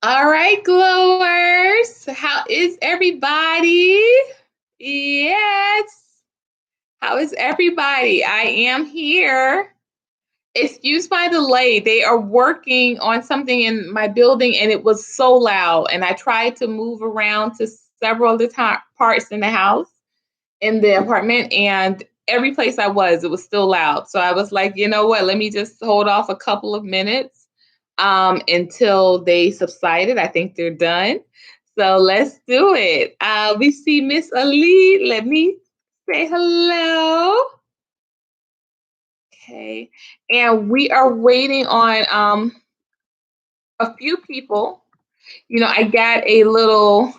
All right, glowers. How is everybody? Yes. How is everybody? I am here. Excuse my delay. They are working on something in my building and it was so loud. And I tried to move around to several of the parts in the house, in the apartment, and every place I was, it was still loud. So I was like, you know what? Let me just hold off a couple of minutes until they subsided. I think they're done. So let's do it. We see Miss Ali. Let me say hello. Okay. And we are waiting on a few people. I got a little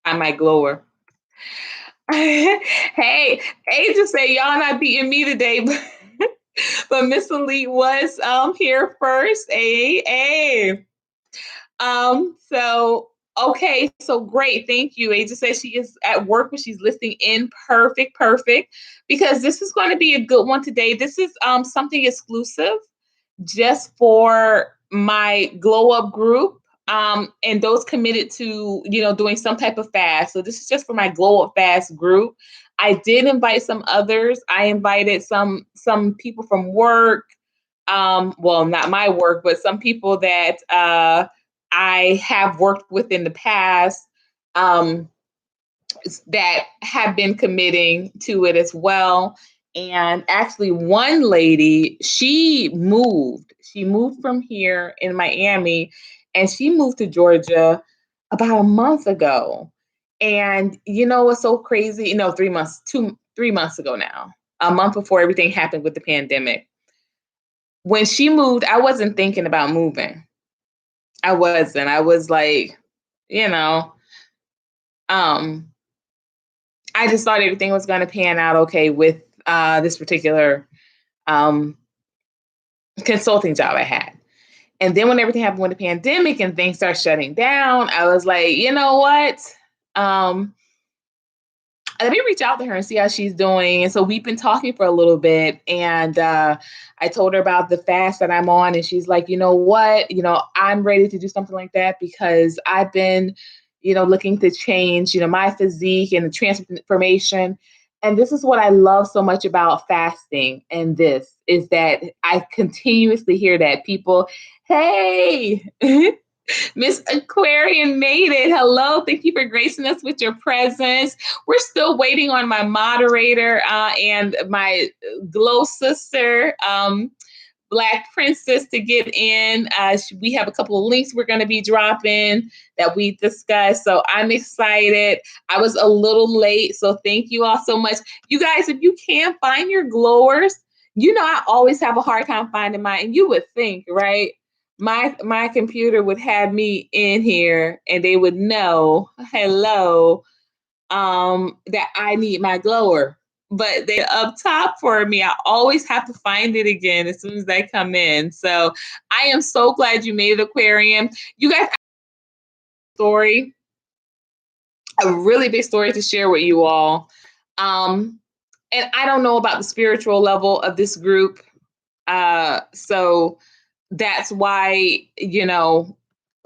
on my glower. Hey, just say y'all not beating me today, but Miss Elite was here first. Hey. So okay, so great. Thank you. Aja says she is at work, but she's listening in. Perfect. Because this is going to be a good one today. This is something exclusive just for my glow up group. And those committed to, doing some type of fast. So this is just for my glow up fast group. I did invite some others. I invited some people from work. Well, not my work, but some people that I have worked with in the past, um, that have been committing to it as well. And actually, one lady, she moved. She moved from here in Miami and she moved to Georgia about a month ago. And you know what's so crazy? 3 months ago now, a month before everything happened with the pandemic. When she moved, I wasn't thinking about moving. I wasn't. I was like, you know, um, I just thought everything was going to pan out okay with this particular um, consulting job I had. And then when everything happened with the pandemic and things started shutting down, I was like, you know what? Um, Let me reach out to her and see how she's doing. And so we've been talking for a little bit. And I told her about the fast that I'm on. And she's like, you know what? I'm ready to do something like that because I've been, looking to change, my physique and the transformation. And this is what I love so much about fasting. And this is that I continuously hear that people, hey, Miss Aquarian made it. Hello. Thank you for gracing us with your presence. We're still waiting on my moderator and my glow sister, Black Princess, to get in. We have a couple of links we're going to be dropping that we discussed. So I'm excited. I was a little late. So thank you all so much. You guys, if you can't find your glowers, I always have a hard time finding mine. And you would think, right? My computer would have me in here and they would know, hello, that I need my glower. But they're up top for me. I always have to find it again as soon as I come in. So I am so glad you made it, Aquarium. You guys, story, a really big story to share with you all. And I don't know about the spiritual level of this group. So that's why,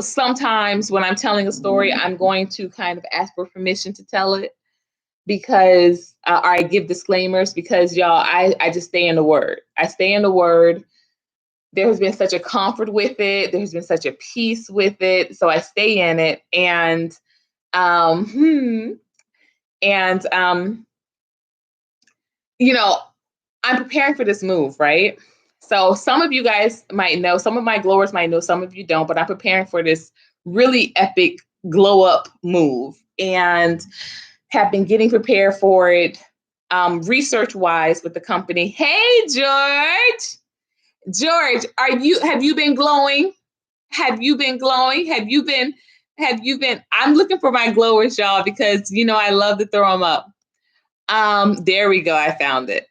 sometimes when I'm telling a story, I'm going to kind of ask for permission to tell it because I give disclaimers because y'all, I just stay in the word. I stay in the word. There has been such a comfort with it. There's been such a peace with it. So I stay in it. Um, hmm, and you know, I'm preparing for this move, right? So some of you guys might know, some of my glowers might know, some of you don't, but I'm preparing for this really epic glow up move and have been getting prepared for it research wise with the company. Hey, George. George, have you been glowing? Have you been glowing? I'm looking for my glowers, y'all, because I love to throw them up. There we go. I found it.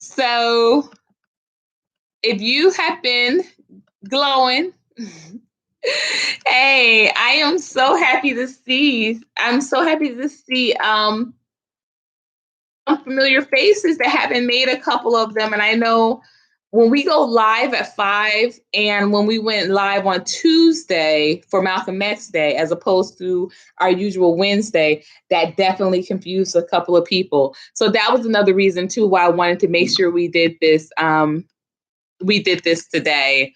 So if you have been glowing, hey, I am so happy to see. I'm so happy to see some familiar faces that haven't made a couple of them. And I know when we go live at 5 and when we went live on Tuesday for Malcolm X Day, as opposed to our usual Wednesday, that definitely confused a couple of people. So that was another reason too why I wanted to make sure we did this. We did this today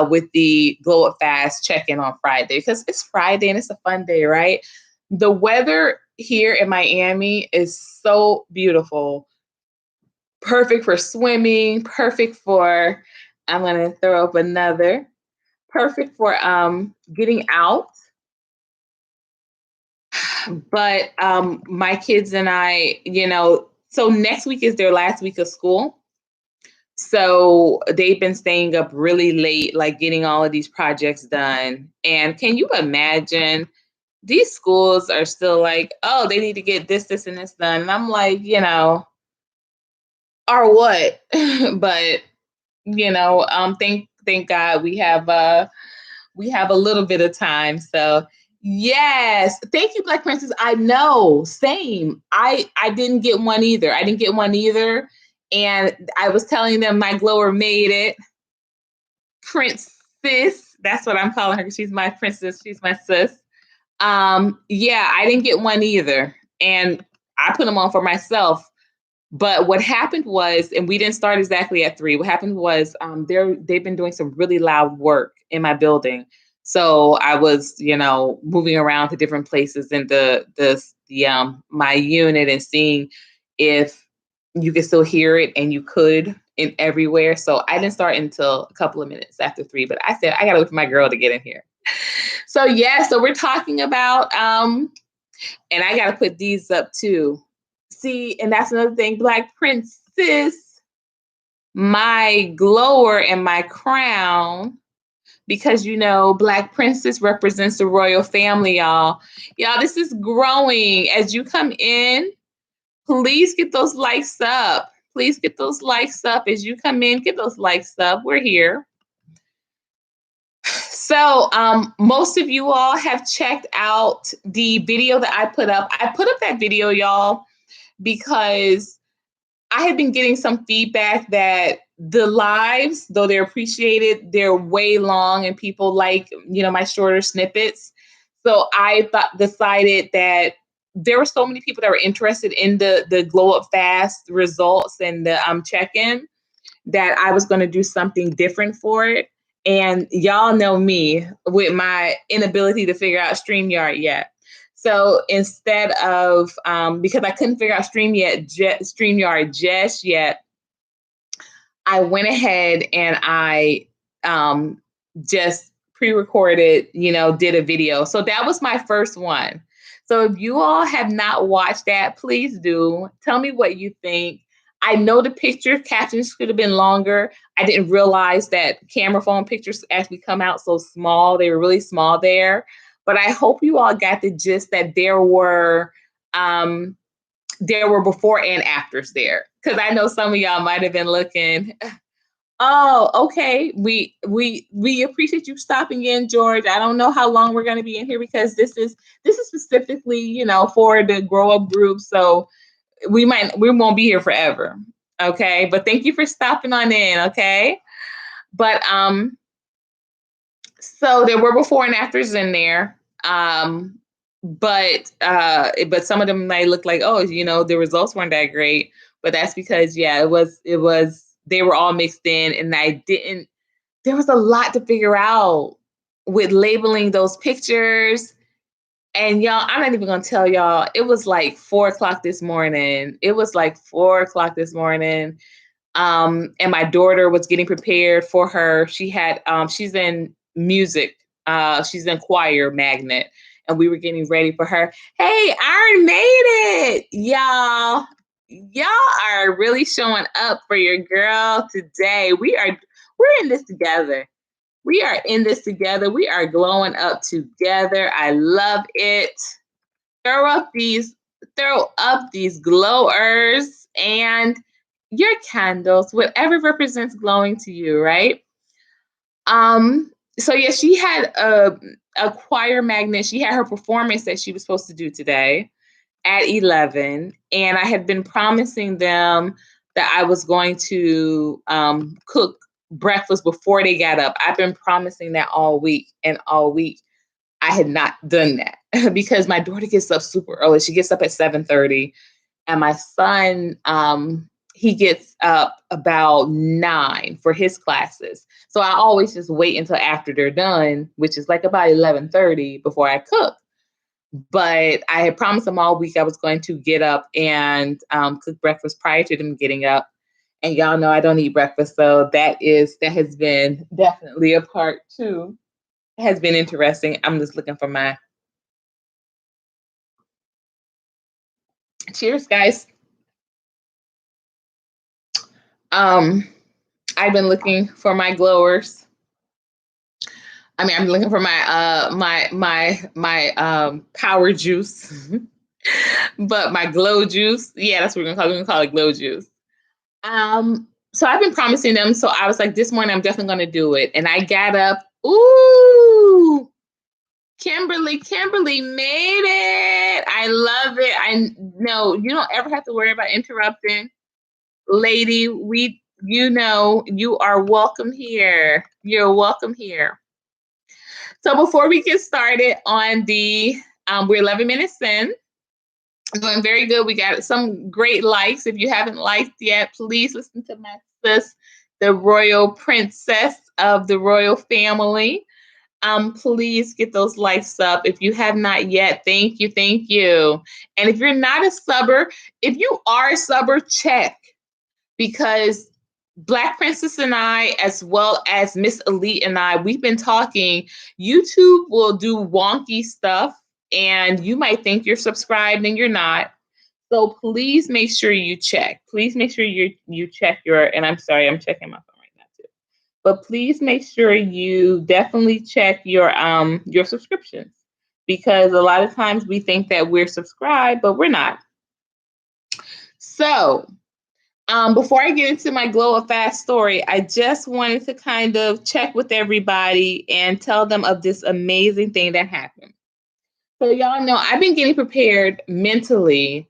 with the Glow Up Fast check-in on Friday, because it's Friday and it's a fun day, right? The weather here in Miami is so beautiful. Perfect for swimming, perfect for, I'm gonna throw up another, perfect for getting out. But my kids and I, so next week is their last week of school. So they've been staying up really late, like getting all of these projects done. And can you imagine, these schools are still like, oh, they need to get this, and this done. And I'm like, or what? But thank God we have a little bit of time. So yes, thank you, Black Princess. I know, same. I didn't get one either. I didn't get one either, and I was telling them my glower made it. Princess, that's what I'm calling her. She's my princess. She's my sis. Yeah, I didn't get one either, and I put them on for myself. But what happened was, and we didn't start exactly at 3. What happened was, they've been doing some really loud work in my building. So I was, moving around to different places in the my unit and seeing if you could still hear it, and you could in everywhere. So I didn't start until a couple of minutes after 3. But I said I gotta wait for my girl to get in here. So yeah, so we're talking about and I gotta put these up too. See, and that's another thing, Black Princess, my glower and my crown, because Black Princess represents the royal family, y'all. Y'all, this is growing. As you come in, please get those likes up. Please get those likes up. As you come in, get those likes up. We're here. So most of you all have checked out the video that I put up. I put up that video, y'all, because I have been getting some feedback that the lives, though they're appreciated, they're way long and people like, my shorter snippets. So I decided that there were so many people that were interested in the Glow Up Fast results and the check-in, that I was going to do something different for it. And y'all know me with my inability to figure out StreamYard yet. So instead of, because I couldn't figure out StreamYard just yet, I went ahead and I just pre-recorded, did a video. So that was my first one. So if you all have not watched that, please do. Tell me what you think. I know the picture captions could have been longer. I didn't realize that camera phone pictures actually come out so small. They were really small there. But I hope you all got the gist that there were before and afters there. Because I know some of y'all might have been looking, oh, okay. We appreciate you stopping in, George. I don't know how long we're going to be in here, because this is specifically, for the grow up group. So we won't be here forever. Okay. But thank you for stopping on in. Okay. But so there were before and afters in there. But some of them might look like, oh, the results weren't that great. But that's because, yeah, it was they were all mixed in, and there was a lot to figure out with labeling those pictures. And y'all, I'm not even gonna tell y'all, it was like 4:00 this morning. It was like 4:00 this morning. And my daughter was getting prepared for her. She's in music. She's in choir magnet. And we were getting ready for her. Hey, Iron made it. Y'all are really showing up for your girl today. We're in this together. We are in this together. We are glowing up together. I love it. Throw up these glowers and your candles, whatever represents glowing to you, right? So yeah, she had a choir magnet. She had her performance that she was supposed to do today at 11, and I had been promising them that I was going to cook breakfast before they got up. I've been promising that all week, and all week I had not done that because my daughter gets up super early. She gets up at 7:30, and my son he gets up about 9 for his classes. So I always just wait until after they're done, which is like about 11:30 before I cook. But I had promised them all week I was going to get up and cook breakfast prior to them getting up. And y'all know I don't eat breakfast, so that has been definitely a part too. It has been interesting. I'm just looking for my cheers, guys. Um, I've been looking for my glowers. I mean, I'm looking for my power juice, but my glow juice. Yeah, that's what we're gonna call it. We're gonna call it glow juice. So I've been promising them. So I was like, this morning I'm definitely gonna do it. And I got up. Ooh, Kimberly made it. I love it. I know you don't ever have to worry about interrupting. Lady, you are welcome here. You're welcome here. So before we get started on we're 11 minutes in. Doing very good. We got some great likes. If you haven't liked yet, please listen to my sis, the royal princess of the royal family. Please get those likes up. If you have not yet, thank you, thank you. And if you're not a subber, if you are a subber, check, because Black Princess and I, as well as Miss Elite and I, we've been talking. YouTube will do wonky stuff, and you might think you're subscribed and you're not. So please make sure you check. Please make sure you check and I'm sorry, I'm checking my phone right now too. But please make sure you definitely check your subscriptions, because a lot of times we think that we're subscribed, but we're not. So before I get into my glow of fast story, I just wanted to kind of check with everybody and tell them of this amazing thing that happened. So y'all know I've been getting prepared mentally,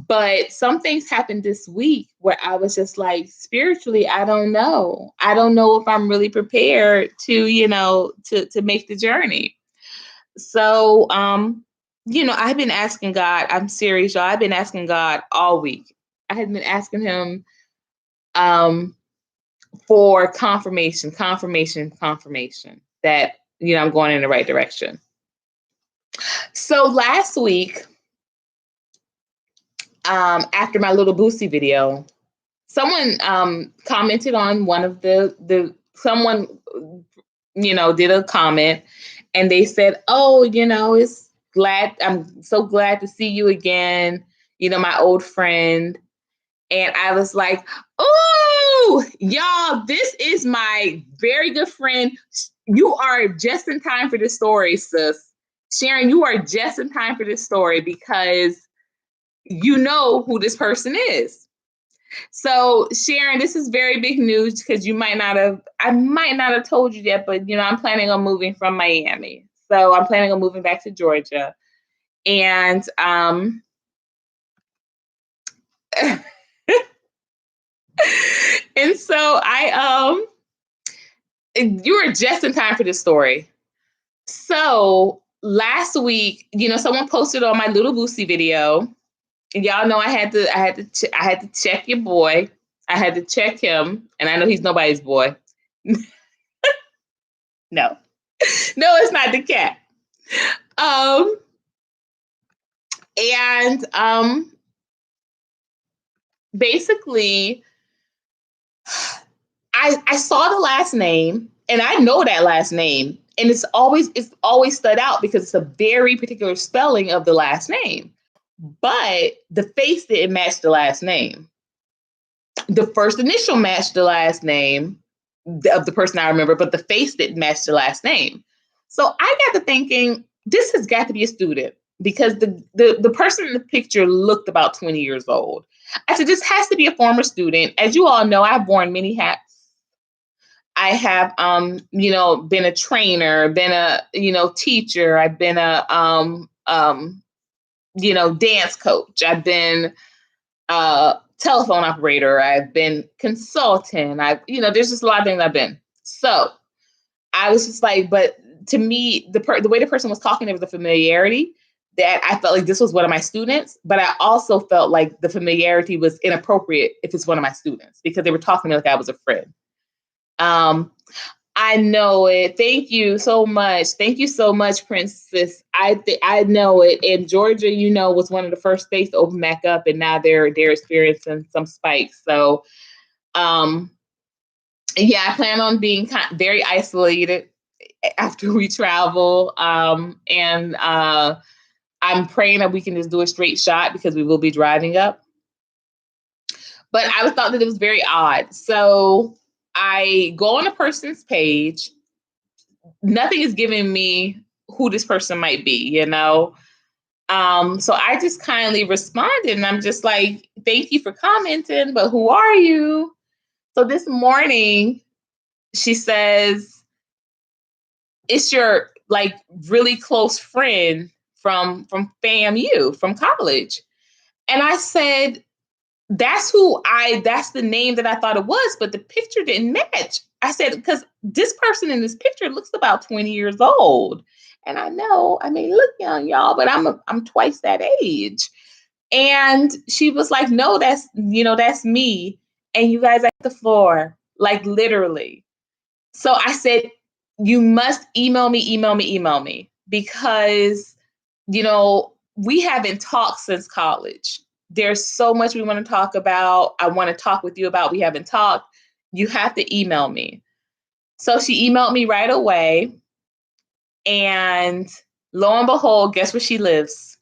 but some things happened this week where I was just like, spiritually, I don't know. I don't know if I'm really prepared to make the journey. So, I've been asking God, I'm serious, y'all. I've been asking God all week. I had been asking him for confirmation that, I'm going in the right direction. So last week, after my little Boosie video, someone commented on one of someone, did a comment, and they said, oh, I'm so glad to see you again, my old friend. And I was like, oh, y'all, this is my very good friend. You are just in time for this story, sis. Sharon, you are just in time for this story, because you know who this person is. So Sharon, this is very big news, because I might not have told you yet, but I'm planning on moving from Miami. So I'm planning on moving back to Georgia. And and so you were just in time for this story. So last week, someone posted on my little Boosie video, and y'all know I had to check your boy. I had to check him, and I know he's nobody's boy. No, it's not the cat. And basically, I saw the last name, and I know that last name, and it's always stood out because it's a very particular spelling of the last name. But the face didn't match the last name. The first initial matched the last name of the person I remember, but the face didn't match the last name. So I got to thinking, this has got to be a student, because the person in the picture looked about 20 years old. I said, this has to be a former student. As you all know, I've worn many hats. I have, been a trainer, been a, teacher. I've been a, dance coach. I've been telephone operator. I've been consultant. There's just a lot of things I've been. So I was just like, but to me, the way the person was talking, there was a familiarity that I felt like this was one of my students, but I also felt like the familiarity was inappropriate if it's one of my students because they were talking to me like I was a friend. I know it. Thank you so much. Thank you so much, Princess. I know it. And Georgia, was one of the first states to open back up, and now they're experiencing some spikes. So, yeah, I plan on being very isolated after we travel, and I'm praying that we can just do a straight shot because we will be driving up. But I thought that it was very odd. So I go on a person's page. Nothing is giving me who this person might be, So I just kindly responded and I'm just like, thank you for commenting, but who are you? So this morning she says, it's your like really close friend from FAMU, from college. And I said, that's the name that I thought it was, but the picture didn't match. I said, because this person in this picture looks about 20 years old. And I know, I may look young, y'all, but I'm twice that age. And she was like, no, that's me. And you guys at the floor, like literally. So I said, you must email me because, we haven't talked since college. There's so much we want to talk about. I want to talk with you about. We haven't talked. You have to email me. So she emailed me right away. And lo and behold, guess where she lives?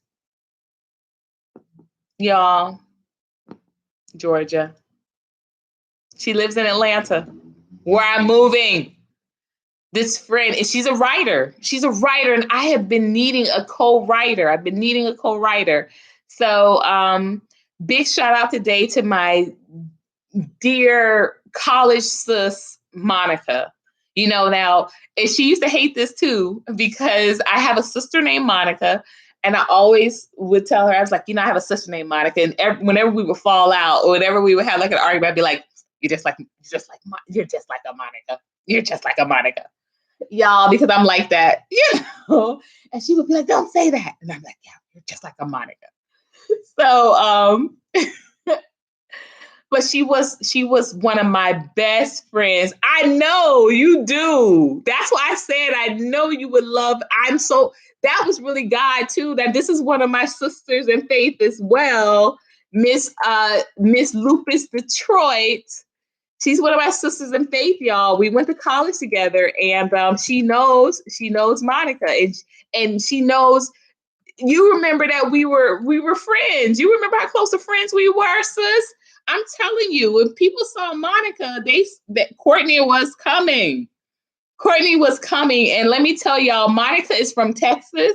Y'all, Georgia. She lives in Atlanta, where I'm moving. This friend, and she's a writer. And I have been needing a co-writer. So big shout out today to my dear college sis, Monica. Now, and she used to hate this too, because I have a sister named Monica. And I always would tell her, I was like, I have a sister named Monica. And whenever we would fall out or whenever we would have like an argument, I'd be like, you're just like a Monica. You're just like a Monica. Y'all, because I'm like that, And she would be like, don't say that. And I'm like, yeah, you're just like a Monica. So, but she was one of my best friends. I know you do. That's why I said I know you would love. That was really God too, that this is one of my sisters in faith as well. Miss Lupus Detroit. She's one of my sisters in faith, y'all. We went to college together, and she knows Monica, and she knows. You remember that we were friends. You remember how close of friends we were, sis. I'm telling you, when people saw Monica, that Courtney was coming. And let me tell y'all, Monica is from Texas.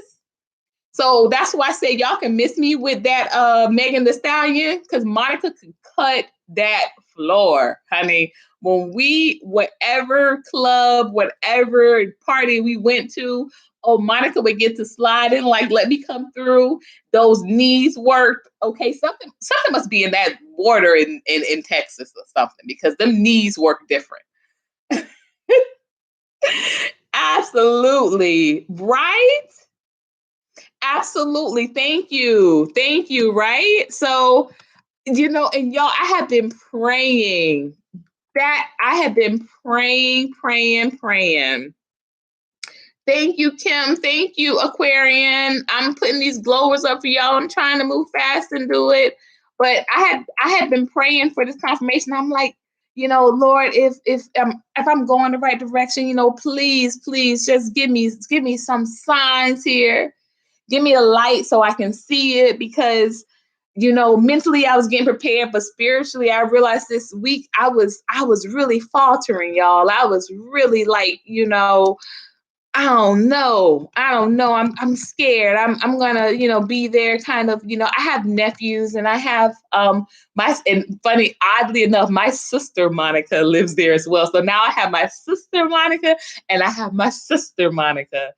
So that's why I say y'all can miss me with that Megan Thee Stallion, because Monica could cut that floor, honey. Whatever club, whatever party we went to, Monica would get to slide in, like, let me come through. Those knees worked. Okay, something must be in that water in Texas or something, because them knees work different. Absolutely. Right? Absolutely. Thank you. Right? So, and y'all, I have been praying. Praying. Thank you, Kim. Thank you, Aquarian. I'm putting these glowers up for y'all. I'm trying to move fast and do it. But I had been praying for this confirmation. I'm like, Lord, if I'm going the right direction, please just give me some signs here. Give me a light so I can see it, because mentally I was getting prepared, but spiritually I realized this week I was really faltering, y'all. I was really like, I don't know. I'm scared. I'm gonna, be there kind of, I have nephews, and I have oddly enough, my sister Monica lives there as well. So now I have my sister Monica and I have my sister Monica.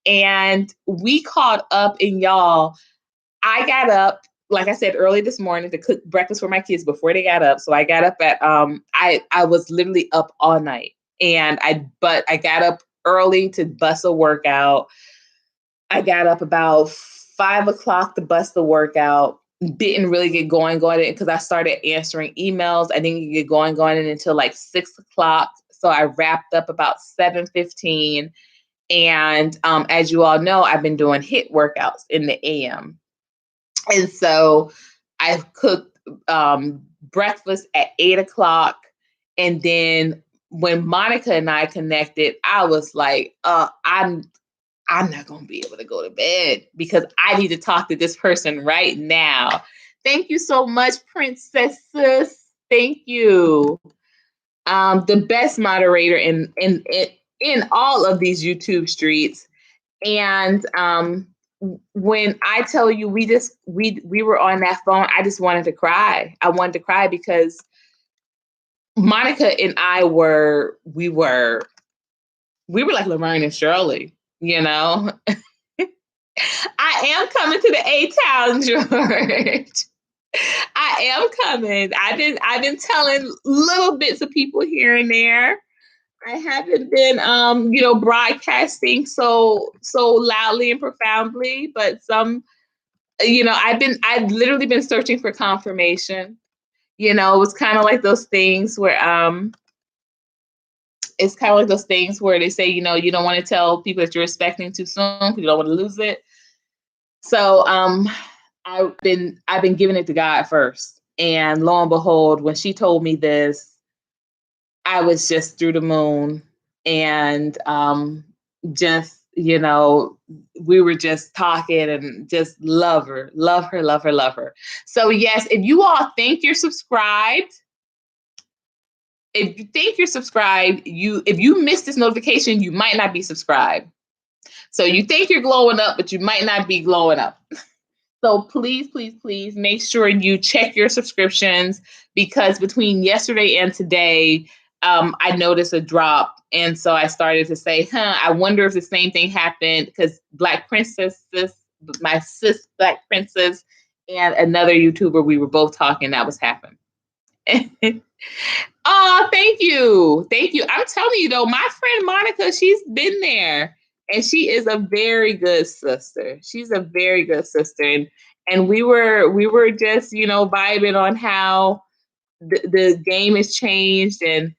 And we caught up, and y'all, I got up like I said early this morning, to cook breakfast for my kids before they got up. So I got up at I was literally up all night, and I got up early to bust a workout. I got up about 5 o'clock to bust the workout. Didn't really get going because I started answering emails. I didn't get going until like 6 o'clock. So I wrapped up about 7:15. And as you all know, I've been doing HIIT workouts in the AM. And so I cooked breakfast at 8 o'clock. And then when Monica and I connected, I was like, I'm not going to be able to go to bed because I need to talk to this person right now. Thank you so much, Princesses. Thank you. The best moderator in all of these YouTube streets. And when I tell you we were on that phone, I just wanted to cry. I wanted to cry because Monica and I were like Laverne and Shirley, you know. I am coming to the A-Town, George. I am coming. I've been telling little bits of people here and there. I haven't been broadcasting so loudly and profoundly, but some, I've literally been searching for confirmation. It was kind of like those things where it's kind of like those things where they say, you don't want to tell people that you're expecting too soon because you don't want to lose it. So I've been giving it to God first. And lo and behold, when she told me this, I was just through the moon. And just, we were just talking and just love her. So yes, if you all think you're subscribed, if you missed this notification, you might not be subscribed. So you think you're glowing up, but you might not be glowing up. So please, please, please make sure you check your subscriptions, because between yesterday and today, I noticed a drop. And so I started to say, I wonder if the same thing happened, because Black Princess, my sis Black Princess, and another YouTuber, we were both talking, that was happening. Oh, thank you. Thank you. I'm telling you though, my friend Monica, she's been there. And she is a very good sister. She's a very good sister. And we were just, vibing on how the game has changed. And,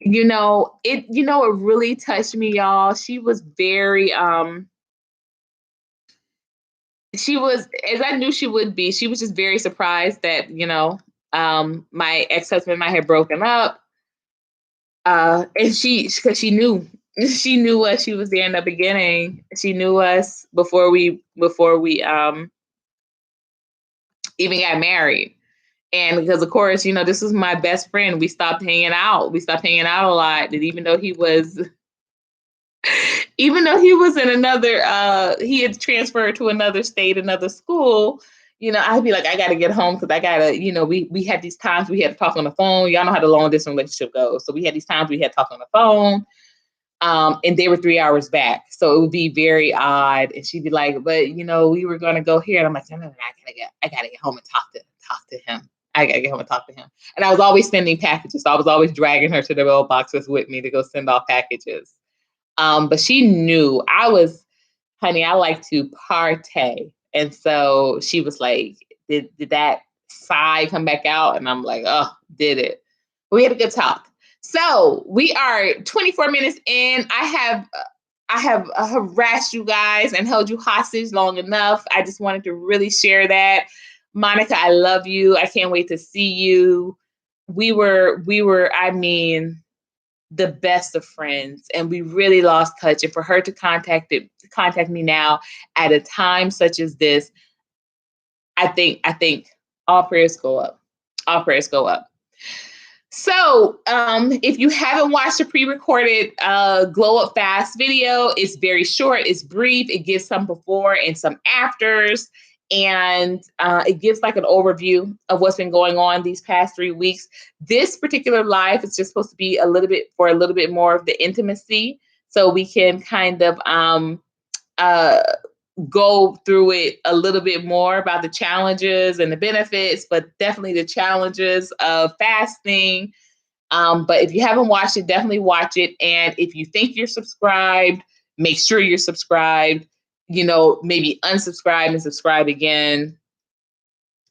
it really touched me, y'all. She was very, she was, as I knew she would be, she was just very surprised that, my ex-husband and I had broken up. And because she knew. She knew us. She was there in the beginning. She knew us before we even got married. And because, of course, this was my best friend. We stopped hanging out. A lot. And even though he was in another, he had transferred to another state, another school, I'd be like, I got to get home because I got to, we had these times we had to talk on the phone. Y'all know how the long distance relationship goes. So we had these times we had to talk on the phone. And they were 3 hours back. So it would be very odd. And she'd be like, but we were going to go here. And I'm like, no, I gotta get home and talk to him. I gotta get home and talk to him. And I was always sending packages. So I was always dragging her to the mailboxes with me to go send off packages. But she knew I like to partay. And so she was like, did that sigh come back out? And I'm like, oh, did it? We had a good talk. So we are 24 minutes in. I have harassed you guys and held you hostage long enough. I just wanted to really share that. Monica, I love you. I can't wait to see you. We were, the best of friends, and we really lost touch. And for her to contact me now at a time such as this, I think all prayers go up. All prayers go up. So if you haven't watched the pre-recorded Glow Up Fast video, it's very short, it's brief, it gives some before and some afters, and it gives like an overview of what's been going on these past 3 weeks. This particular live is just supposed to be a little bit more of the intimacy, so we can kind of go through it a little bit more about the challenges and the benefits, but definitely the challenges of fasting. But if you haven't watched it, definitely watch it. And if you think you're subscribed, make sure you're subscribed. Maybe unsubscribe and subscribe again.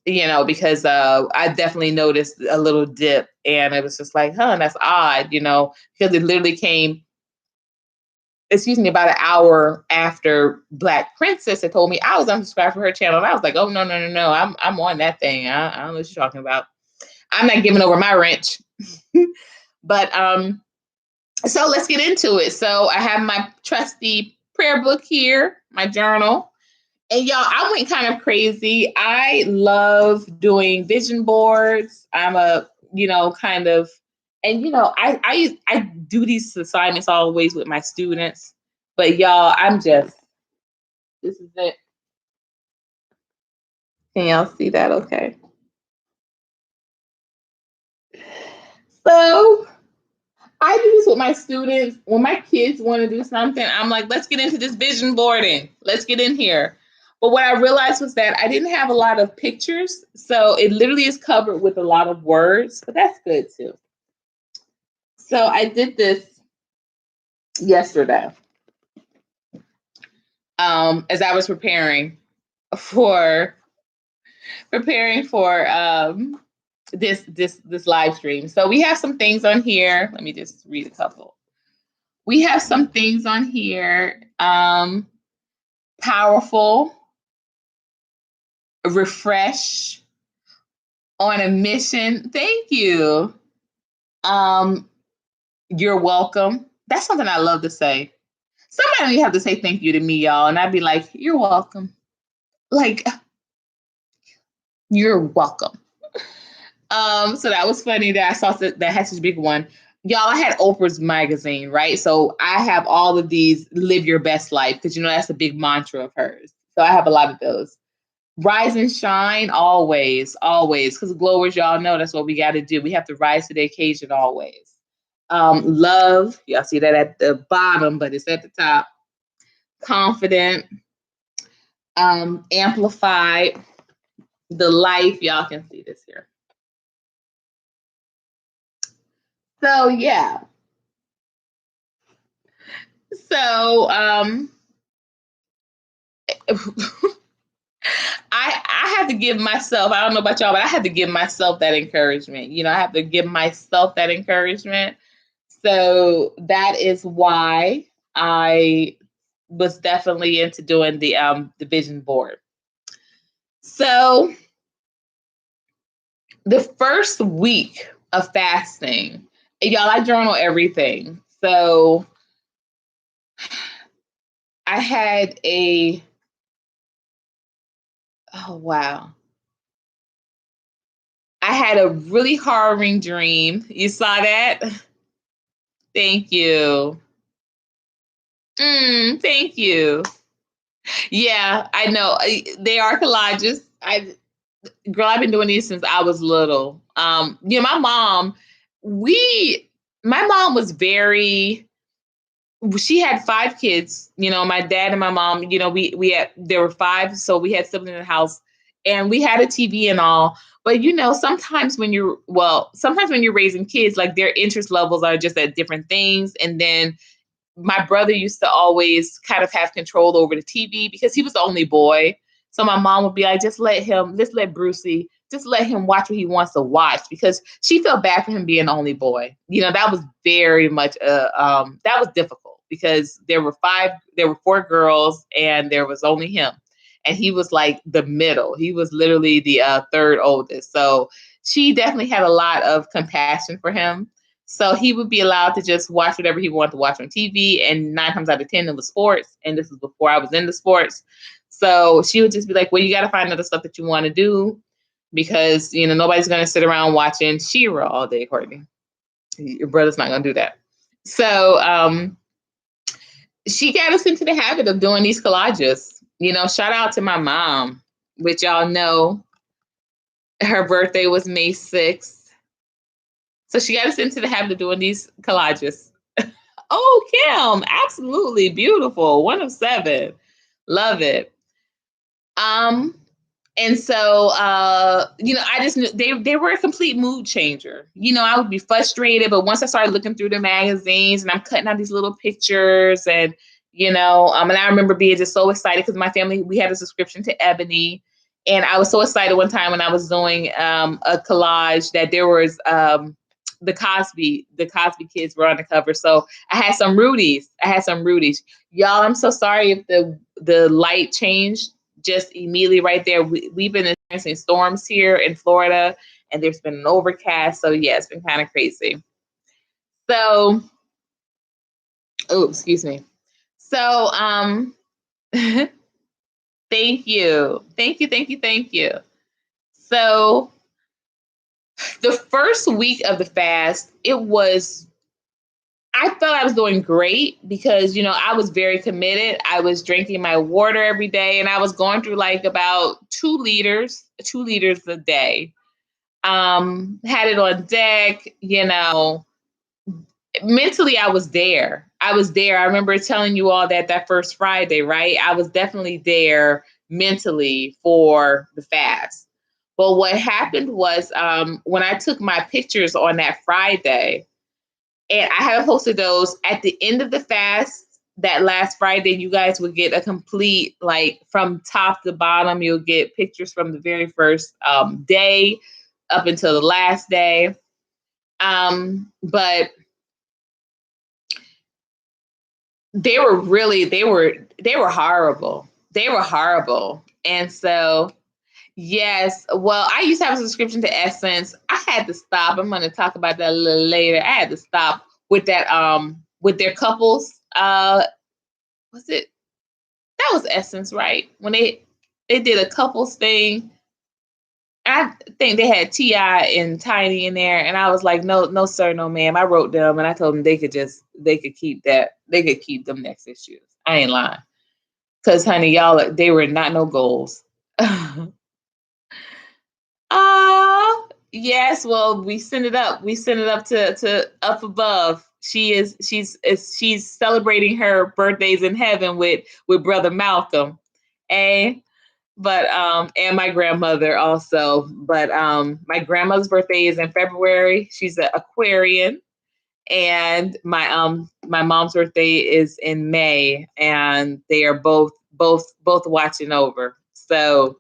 Because I definitely noticed a little dip, and it was just like, huh, that's odd. Because it literally came, about an hour after Black Princess had told me I was unsubscribed from her channel. And I was like, oh, no, no, no, no. I'm on that thing. I don't know what you're talking about. I'm not giving over my wrench. But so let's get into it. So I have my trusty prayer book here, my journal. And y'all, I went kind of crazy. I love doing vision boards. I'm a, kind of, and I do these assignments always with my students. But y'all, this is it. Can y'all see that? Okay. So I do this with my students. When my kids want to do something, I'm like, let's get into this vision boarding. Let's get in here. But what I realized was that I didn't have a lot of pictures. So it literally is covered with a lot of words, but that's good too. So I did this yesterday as I was preparing for this live stream. So we have some things on here. Let me just read a couple. We have some things on here. Powerful, refresh, on a mission. Thank you. You're welcome. That's something I love to say. Somebody have to say thank you to me, y'all, and I'd be like, you're welcome. Like, you're welcome. So that was funny that I saw that had such a big one. Y'all, I had Oprah's magazine, right? So I have all of these live your best life because that's a big mantra of hers. So I have a lot of those. Rise and shine always, always. Because glowers, y'all know that's what we got to do. We have to rise to the occasion always. Love, y'all see that at the bottom, but it's at the top. Confident, amplified, the life, y'all can see this here. So yeah. So I have to give myself, I don't know about y'all, but I have to give myself that encouragement. I have to give myself that encouragement. So that is why I was definitely into doing the vision board. So the first week of fasting, y'all, I journal everything. So I had oh wow. I had a really harrowing dream. You saw that? Thank you. Thank you. Yeah, I know. They are collages. Girl, I've been doing these since I was little. My mom was she had 5 kids, my dad and my mom, there were 5, so we had siblings in the house, and we had a TV and all. But sometimes when you're raising kids, like their interest levels are just at different things. And then my brother used to always kind of have control over the TV because he was the only boy. So my mom would be like, let's let Brucey, just let him watch what he wants to watch, because she felt bad for him being the only boy. That was very much, that was difficult because there were 4 girls and there was only him. And he was like the middle. He was literally the 3rd oldest. So she definitely had a lot of compassion for him. So he would be allowed to just watch whatever he wanted to watch on TV. And 9 times out of 10, it was sports. And this was before I was into sports. So she would just be like, well, you got to find other stuff that you want to do, because, nobody's going to sit around watching She-Ra all day, Courtney. Your brother's not going to do that. So she got us into the habit of doing these collages. Shout out to my mom, which y'all know her birthday was May 6th. So she got us into the habit of doing these collages. Oh, Kim, absolutely beautiful. 1 of 7. Love it. Um, and so, I just knew they were a complete mood changer. I would be frustrated, but once I started looking through the magazines and I'm cutting out these little pictures and I remember being just so excited because my family, we had a subscription to Ebony. And I was so excited one time when I was doing a collage that there was the Cosby kids were on the cover. So I had some Rudies. Y'all, I'm so sorry if the light changed just immediately right there. We've been experiencing storms here in Florida, and there's been an overcast. So yeah, it's been kind of crazy. So, oh, excuse me. So, thank you, thank you. So, the first week of the fast, I felt I was doing great because, I was very committed. I was drinking my water every day and I was going through like about 2 liters a day. Had it on deck, mentally I was there. I remember telling you all that first Friday, right? I was definitely there mentally for the fast. But what happened was when I took my pictures on that Friday, and I haven't posted those at the end of the fast. That last Friday, you guys would get a complete, like from top to bottom, you'll get pictures from the very first day up until the last day. But they were horrible. They were horrible. And so, yes, well, I used to have a subscription to Essence. I had to stop. I'm going to talk about that a little later. I had to stop with that with their couples. Was it that was Essence, right? When they did a couples thing. I think they had T.I. and Tiny in there, and I was like, no, no, sir, no, ma'am. I wrote them, and I told them they could keep that, they could keep them next issues. I ain't lying, cause honey, y'all, they were not no goals. Yes. Well, we send it up. We send it up to up above. She's celebrating her birthdays in heaven with brother Malcolm, and and my grandmother also. But my grandmother's birthday is in February. She's an Aquarian, and my mom's birthday is in May, and they are both watching over. So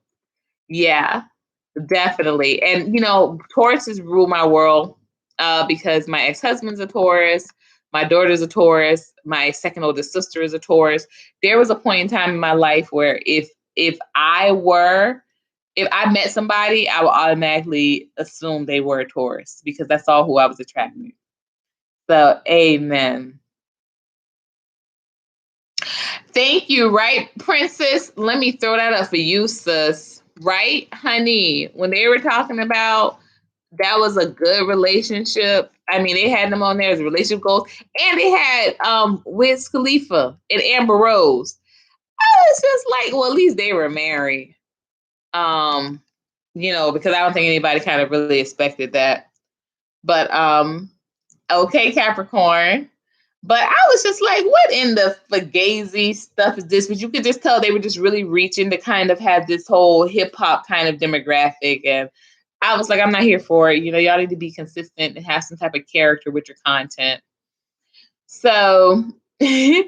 yeah, definitely. And Tauruses rule my world because my ex-husband's a Taurus, my daughter's a Taurus, my second oldest sister is a Taurus. There was a point in time in my life where if I met somebody, I would automatically assume they were a Taurus because that's all who I was attracting. So, amen. Thank you, right, Princess? Let me throw that up for you, sis. Right, honey? When they were talking about that was a good relationship. I mean, they had them on there as relationship goals, and they had Wiz Khalifa and Amber Rose. I was just like, well, at least they were married. Um, because I don't think anybody kind of really expected that. But okay, Capricorn. But I was just like, what in the fugazi stuff is this? But you could just tell they were just really reaching to kind of have this whole hip hop kind of demographic. And I was like, I'm not here for it. Y'all need to be consistent and have some type of character with your content. So at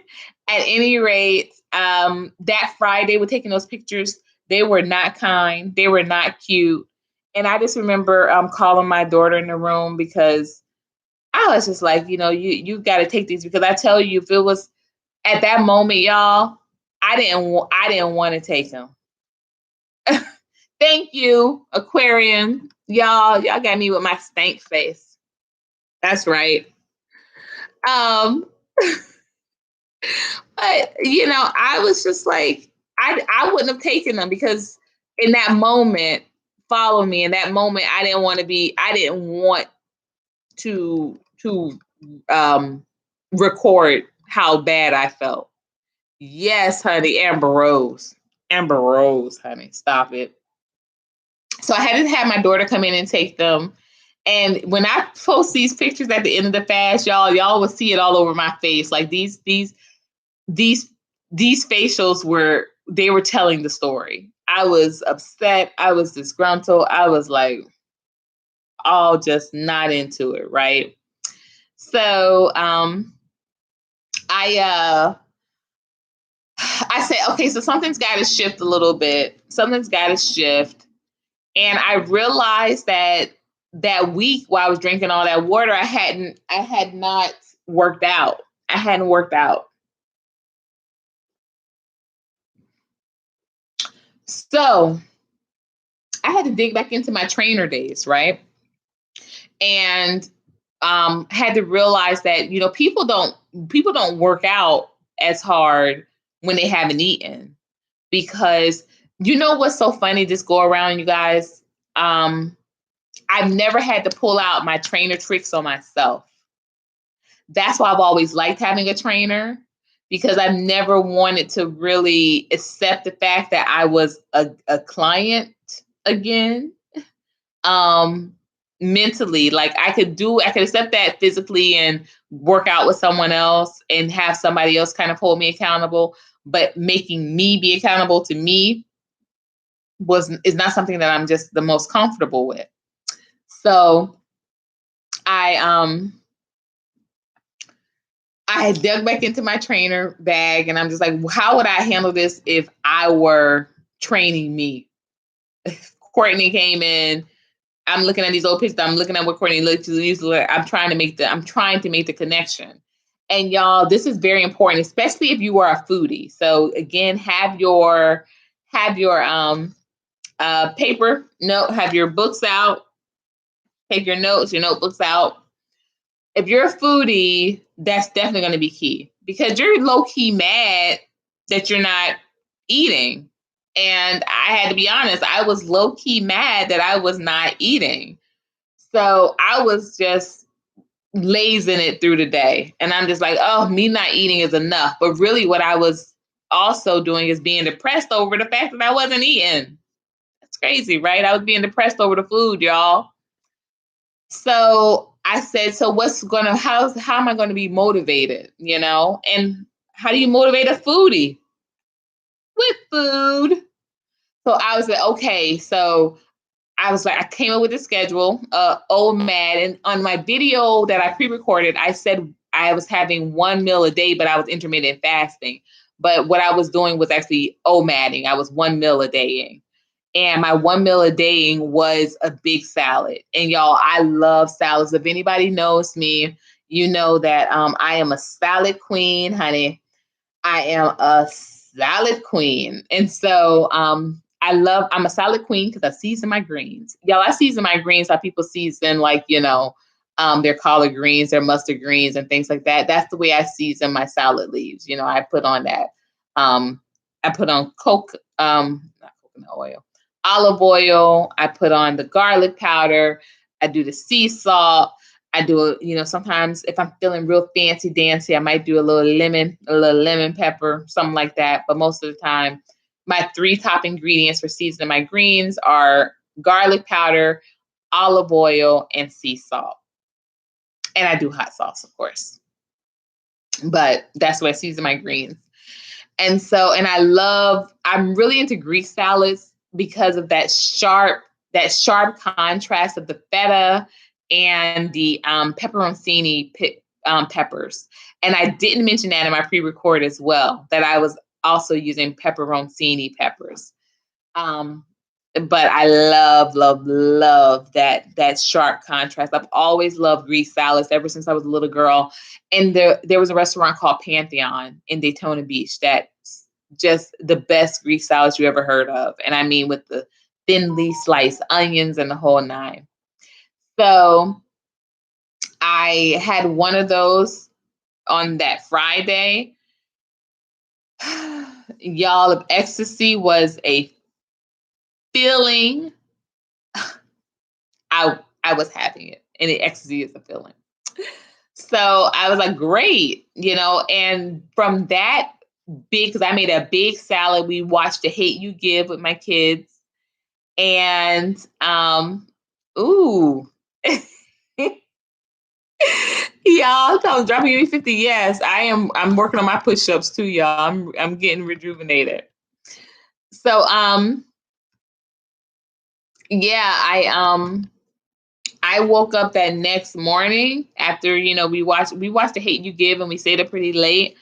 any rate, that Friday, we're taking those pictures. They were not kind. They were not cute. And I just remember calling my daughter in the room because I was just like, you got to take these because I tell you, if it was at that moment, y'all, I didn't want to take them. Thank you, Aquarian. Y'all got me with my stank face. That's right. Um, but I was just like, I wouldn't have taken them because in that moment, follow me. In that moment, I didn't want to record how bad I felt. Yes, honey, Amber Rose. Amber Rose, honey, stop it. So I had to have my daughter come in and take them. And when I post these pictures at the end of the fast, y'all will see it all over my face. Like these facials were telling the story. I was upset. I was disgruntled. I was like, all just not into it, right? So I I said, okay, so something's got to shift a little bit. Something's got to shift. And I realized that that week while I was drinking all that water, I had not worked out. I hadn't worked out. So I had to dig back into my trainer days, right? And had to realize that, you know, people don't work out as hard when they haven't eaten, because you know what's so funny, this go around, you guys. um I've never had to pull out my trainer tricks on myself. That's why I've always liked having a trainer, because I've never wanted to really accept the fact that I was a client again. um Mentally, like I could accept that physically and work out with someone else and have somebody else kind of hold me accountable, but making me be accountable to me was is not something that I'm just the most comfortable with. So I I dug back into my trainer bag, and I'm just like, how would I handle this if I were training me? Courtney came in. I'm looking at these old pictures. I'm looking at what Courtney looked like. I'm trying to make the connection. And y'all, this is very important, especially if you are a foodie. So again, have your paper note, have your books out, take your notes, your notebooks out. If you're a foodie, that's definitely going to be key, because you're low key mad that you're not eating. And I had to be honest, I was low key mad that I was not eating. So I was just lazing it through the day. And I'm just like, oh, me not eating is enough. But really, what I was also doing is being depressed over the fact that I wasn't eating. That's crazy, right? I was being depressed over the food, y'all. So I said, so how am I gonna be motivated? You know? And how do you motivate a foodie? With food. So I was like, okay, so I was like, I came up with a schedule, OMAD, and on my video that I pre-recorded, I said I was having one meal a day, but I was intermittent fasting. But what I was doing was actually OMADing. I was one meal a day. And my one meal a day was a big salad. And y'all, I love salads. If anybody knows me, you know that I am a salad queen, honey. I am a salad queen. And so I'm a salad queen because I season my greens. Y'all, I season my greens how people season, like, you know, their collard greens, their mustard greens, and things like that. That's the way I season my salad leaves. You know, I put on that. I put on not coconut oil, olive oil. I put on the garlic powder. I do the sea salt. I do, you know, sometimes if I'm feeling real fancy dancy, I might do a little lemon pepper, something like that. But most of the time, my three top ingredients for seasoning my greens are garlic powder, olive oil, and sea salt. And I do hot sauce, of course. But that's what I season my greens. And so, I'm really into Greek salads because of that sharp contrast of the feta and the pepperoncini peppers. And I didn't mention that in my pre-record as well, that I was also using pepperoncini peppers. Um, but I love, love, love that sharp contrast. I've always loved Greek salads ever since I was a little girl. And there was a restaurant called Pantheon in Daytona Beach that's just the best Greek salads you ever heard of. And I mean, with the thinly sliced onions and the whole nine. So I had one of those on that Friday. Y'all, of ecstasy was a feeling. I was having it, and the ecstasy is a feeling. So I was like, great, you know. And from that because I made a big salad. We watched The Hate U Give with my kids, and ooh. Y'all, tell them dropping me 50. Yes, I'm working on my push-ups too, y'all. I'm getting rejuvenated. So Yeah, I woke up that next morning after, we watched The Hate You Give and we stayed up pretty late.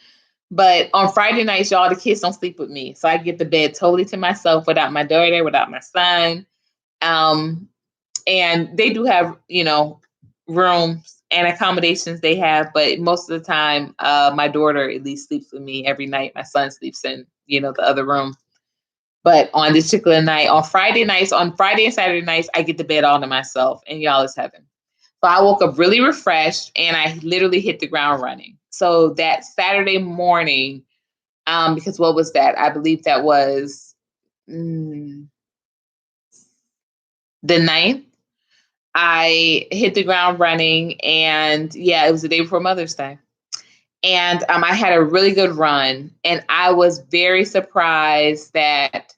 But on Friday nights, y'all, the kids don't sleep with me. So I get the bed totally to myself without my daughter, without my son. Um, and they do have, rooms and accommodations they have, but most of the time, my daughter at least sleeps with me every night. My son sleeps in, the other room. But on this particular night, on Friday and Saturday nights, I get the bed all to myself, and y'all is heaven. So I woke up really refreshed, and I literally hit the ground running. So that Saturday morning, because what was that? I believe that was the 9th. I hit the ground running, and yeah, it was the day before Mother's Day. And I had a really good run, and I was very surprised that,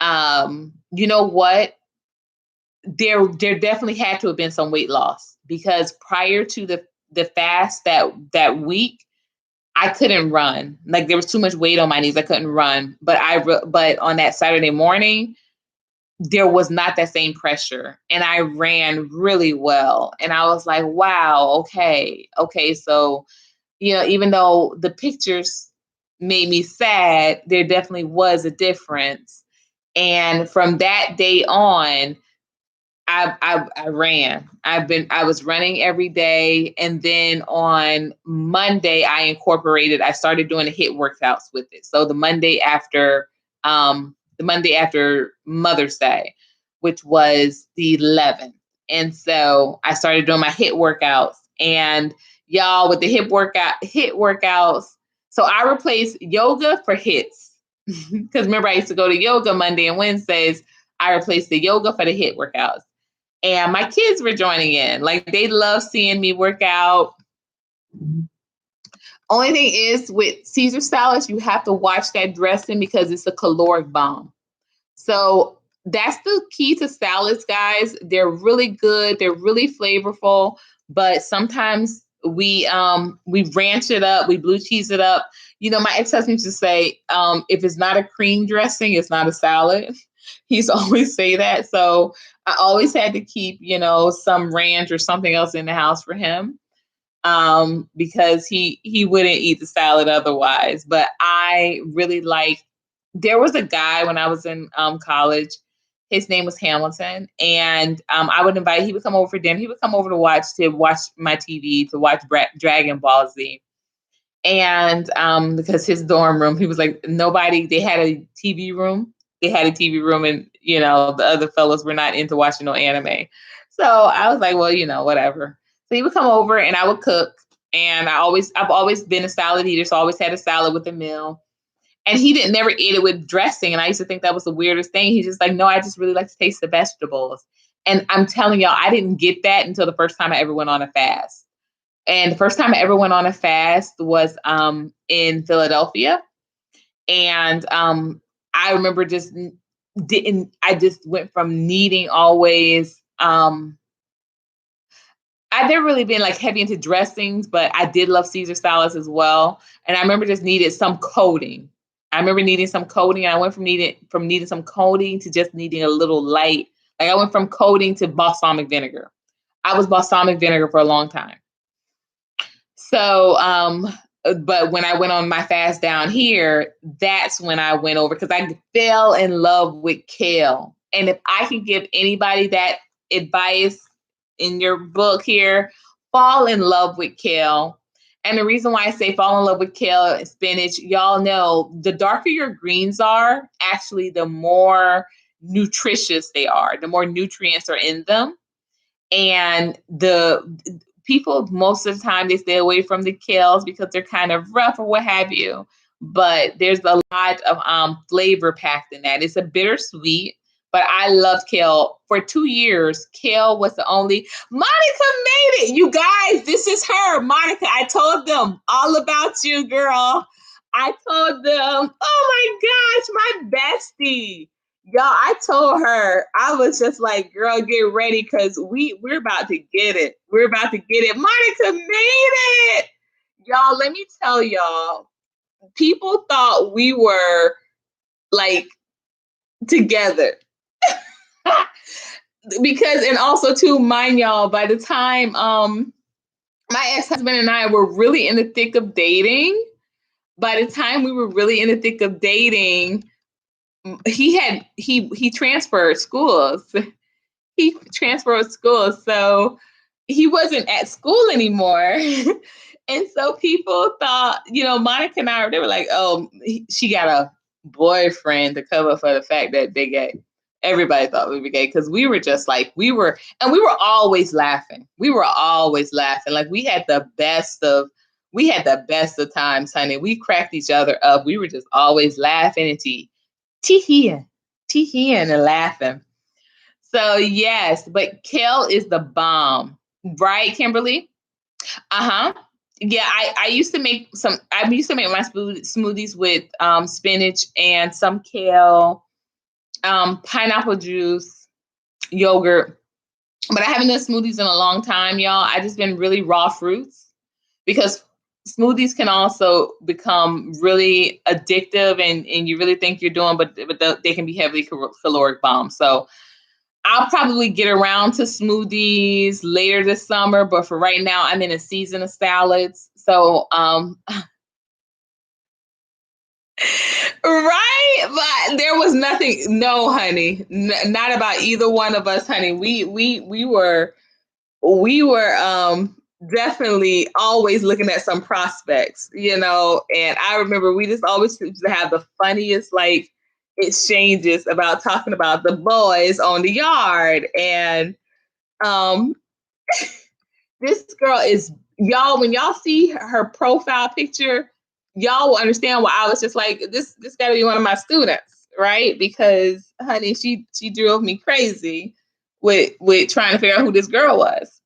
you know what? There definitely had to have been some weight loss, because prior to the fast that week, I couldn't run. Like, there was too much weight on my knees. I couldn't run. But on that Saturday morning, there was not that same pressure, and I ran really well. And I was like, wow, okay. So, even though the pictures made me sad, there definitely was a difference. And from that day on, I ran. I was running every day. And then on Monday, I started doing the HIIT workouts with it. So the Monday after Mother's Day, which was the 11th. And so I started doing my HIIT workouts, and y'all, with the HIIT workouts. So I replaced yoga for HIITs. Because remember, I used to go to yoga Monday and Wednesdays. I replaced the yoga for the HIIT workouts. And my kids were joining in. Like, they love seeing me work out. Only thing is, with Caesar salads, you have to watch that dressing because it's a caloric bomb. So that's the key to salads, guys. They're really good. They're really flavorful, but sometimes we ranch it up, we blue cheese it up. My ex-husband used to say, if it's not a cream dressing, it's not a salad. He used to always say that. So I always had to keep, some ranch or something else in the house for him, because he wouldn't eat the salad otherwise. But I really like. There was a guy when I was in college. His name was Hamilton, and I would invite. He would come over for dinner. He would come over to watch my TV, to watch Dragon Ball Z. And because his dorm room, he was like, nobody. They had a TV room. They had a TV room, and the other fellows were not into watching no anime. So I was like, well, whatever. So he would come over, and I would cook. And I've always been a salad eater, so I always had a salad with a meal. And he didn't never eat it with dressing. And I used to think that was the weirdest thing. He's just like, no, I just really like to taste the vegetables. And I'm telling y'all, I didn't get that until the first time I ever went on a fast. And the first time I ever went on a fast was in Philadelphia. And I remember I just went from needing always, I've never really been like heavy into dressings, but I did love Caesar salads as well. And I remember just needed some coating. I remember needing some coating. I went from needing some coating to just needing a little light. Like, I went from coating to balsamic vinegar. I was balsamic vinegar for a long time. So, but when I went on my fast down here, that's when I went over, because I fell in love with kale. And if I can give anybody that advice in your book here, fall in love with kale. And the reason why I say fall in love with kale and spinach, y'all know, the darker your greens are, actually, the more nutritious they are, the more nutrients are in them. And the people, most of the time, they stay away from the kales because they're kind of rough or what have you. But there's a lot of flavor packed in that. It's a bittersweet, but I love kale. For 2 years, kale was the only. Monica made it. You guys, this is her. Monica, I told them all about you, girl. I told them, oh my gosh, my bestie. Y'all, I told her, I was just like, girl, get ready, because we're about to get it. We're about to get it. Monica made it. Y'all, let me tell y'all, people thought we were like together. because, and also too, mind y'all, by the time my ex-husband and I were really in the thick of dating, by the time we were really in the thick of dating, he transferred schools. He transferred schools, so he wasn't at school anymore. And so people thought, Monica and I, they were like, oh, she got a boyfriend to cover for the fact that they gay. Everybody thought we were gay because we were just like, we were always laughing. We were always laughing. Like we had the best of times, honey. We cracked each other up. We were just always laughing and tee-heeing and laughing. So yes, but kale is the bomb, right, Kimberly? Uh-huh. Yeah, I used to make my smoothies with spinach and some kale, pineapple juice, yogurt. But I haven't done smoothies in a long time, y'all. I just been really raw fruits because smoothies can also become really addictive and you really think you're doing, but they can be heavily caloric bombs. So I'll probably get around to smoothies later this summer, but for right now, I'm in a season of salads. So, right, but there was nothing. No, honey, not about either one of us, honey. We were definitely always looking at some prospects, And I remember we just always used to have the funniest exchanges about talking about the boys on the yard. And um this girl is, y'all, when y'all see her profile picture, y'all will understand why I was just like, this gotta be one of my students, right? Because honey, she drove me crazy with trying to figure out who this girl was.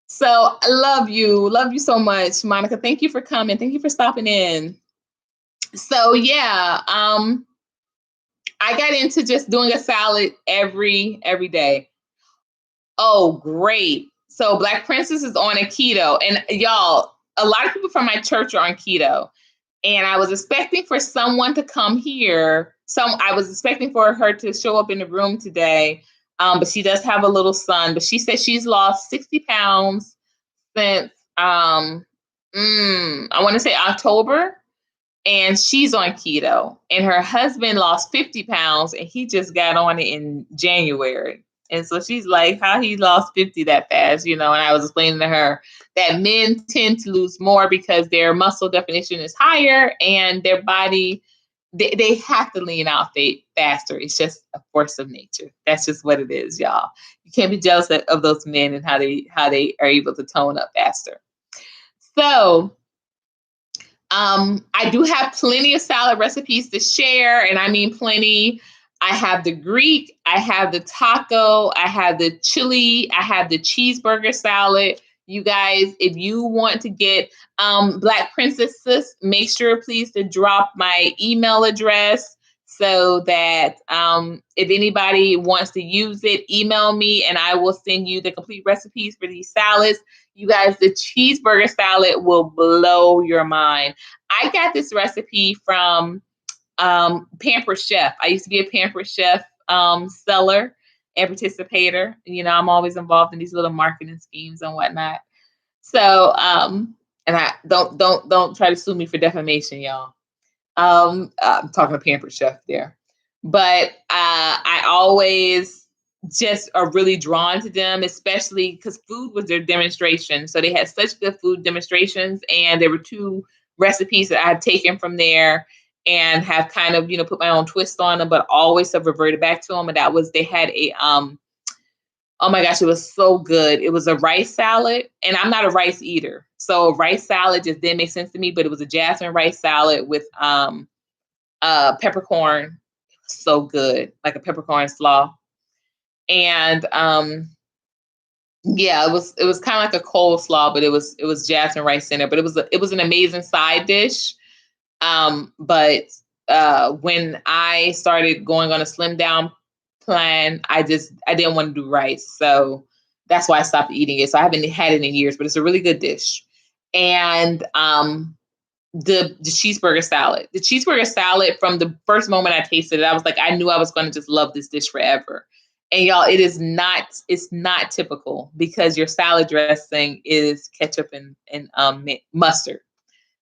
So I love you so much, Monica. Thank you for coming. Thank you for stopping in. So yeah, I got into just doing a salad every day. Oh, great. So Black Princess is on a keto. And y'all, a lot of people from my church are on keto. And I was expecting for someone to come here. I was expecting for her to show up in the room today. But she does have a little son. But she said she's lost 60 pounds since I want to say October. And she's on keto. And her husband lost 50 pounds and he just got on it in January. And so she's like, how he lost 50 that fast, And I was explaining to her that men tend to lose more because their muscle definition is higher and their body, they have to lean out faster. It's just a force of nature. That's just what it is, y'all. You can't be jealous of those men and how they are able to tone up faster. So I do have plenty of salad recipes to share, and I mean plenty. I have the Greek, I have the taco, I have the chili, I have the cheeseburger salad. You guys, if you want to get Black Princesses, make sure please to drop my email address so that if anybody wants to use it, email me and I will send you the complete recipes for these salads. You guys, the cheeseburger salad will blow your mind. I got this recipe from Pampered Chef. I used to be a Pampered Chef seller and participator. I'm always involved in these little marketing schemes and whatnot. So, and I don't try to sue me for defamation, y'all. I'm talking to Pampered Chef there, but I always just are really drawn to them, especially because food was their demonstration. So they had such good food demonstrations, and there were 2 recipes that I had taken from there and have kind of put my own twist on them, but always have reverted back to them. And that was, they had a oh my gosh, it was so good. It was a rice salad, and I'm not a rice eater, so rice salad just didn't make sense to me. But it was a jasmine rice salad with peppercorn. So good, like a peppercorn slaw. And yeah, it was kind of like a coleslaw, but it was jasmine rice in it. But it was an amazing side dish. But when I started going on a slim down plan, I didn't want to do rice, so that's why I stopped eating it. So I haven't had it in years, but it's a really good dish. And the cheeseburger salad. The cheeseburger salad, from the first moment I tasted it, I was like, I knew I was going to just love this dish forever. And y'all, it's not typical because your salad dressing is ketchup and mustard.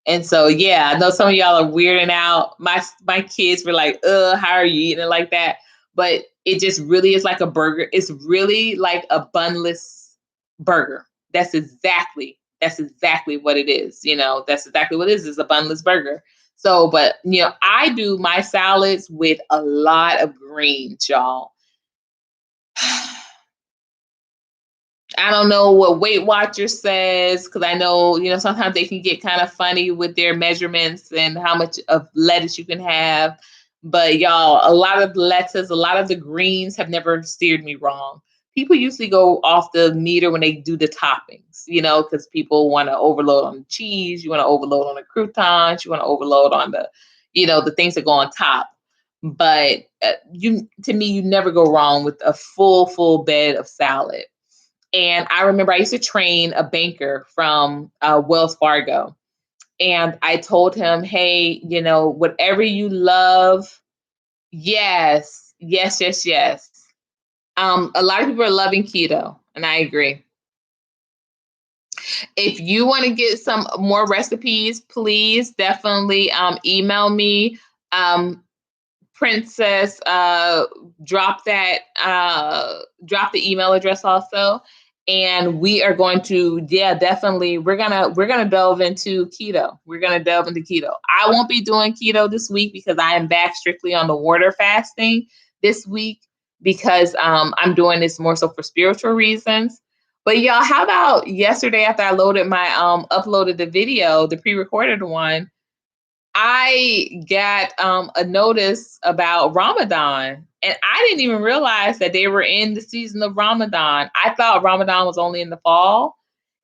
And so, yeah, I know some of y'all are weirding out. My kids were like, how are you eating it like that? But it just really is like a burger. It's really like a bunless burger. That's exactly what it is. That's exactly what it is. It's a bunless burger. So, but I do my salads with a lot of greens, y'all. I don't know what Weight Watchers says, because I know, sometimes they can get kind of funny with their measurements and how much of lettuce you can have. But y'all, a lot of lettuce, a lot of the greens have never steered me wrong. People usually go off the meter when they do the toppings, because people want to overload on the cheese, you want to overload on the croutons, you want to overload on the things that go on top. But to me, you never go wrong with a full bed of salad. And I remember I used to train a banker from Wells Fargo. And I told him, hey, whatever you love, yes. A lot of people are loving keto, and I agree. If you want to get some more recipes, please definitely email me. Princess, drop the email address also. And we are going to, definitely, we're gonna delve into keto. I won't be doing keto this week because I am back strictly on the water fasting this week because I'm doing this more so for spiritual reasons. But y'all, how about yesterday after I uploaded the video, the pre-recorded one, I got a notice about Ramadan, and I didn't even realize that they were in the season of Ramadan. I thought Ramadan was only in the fall.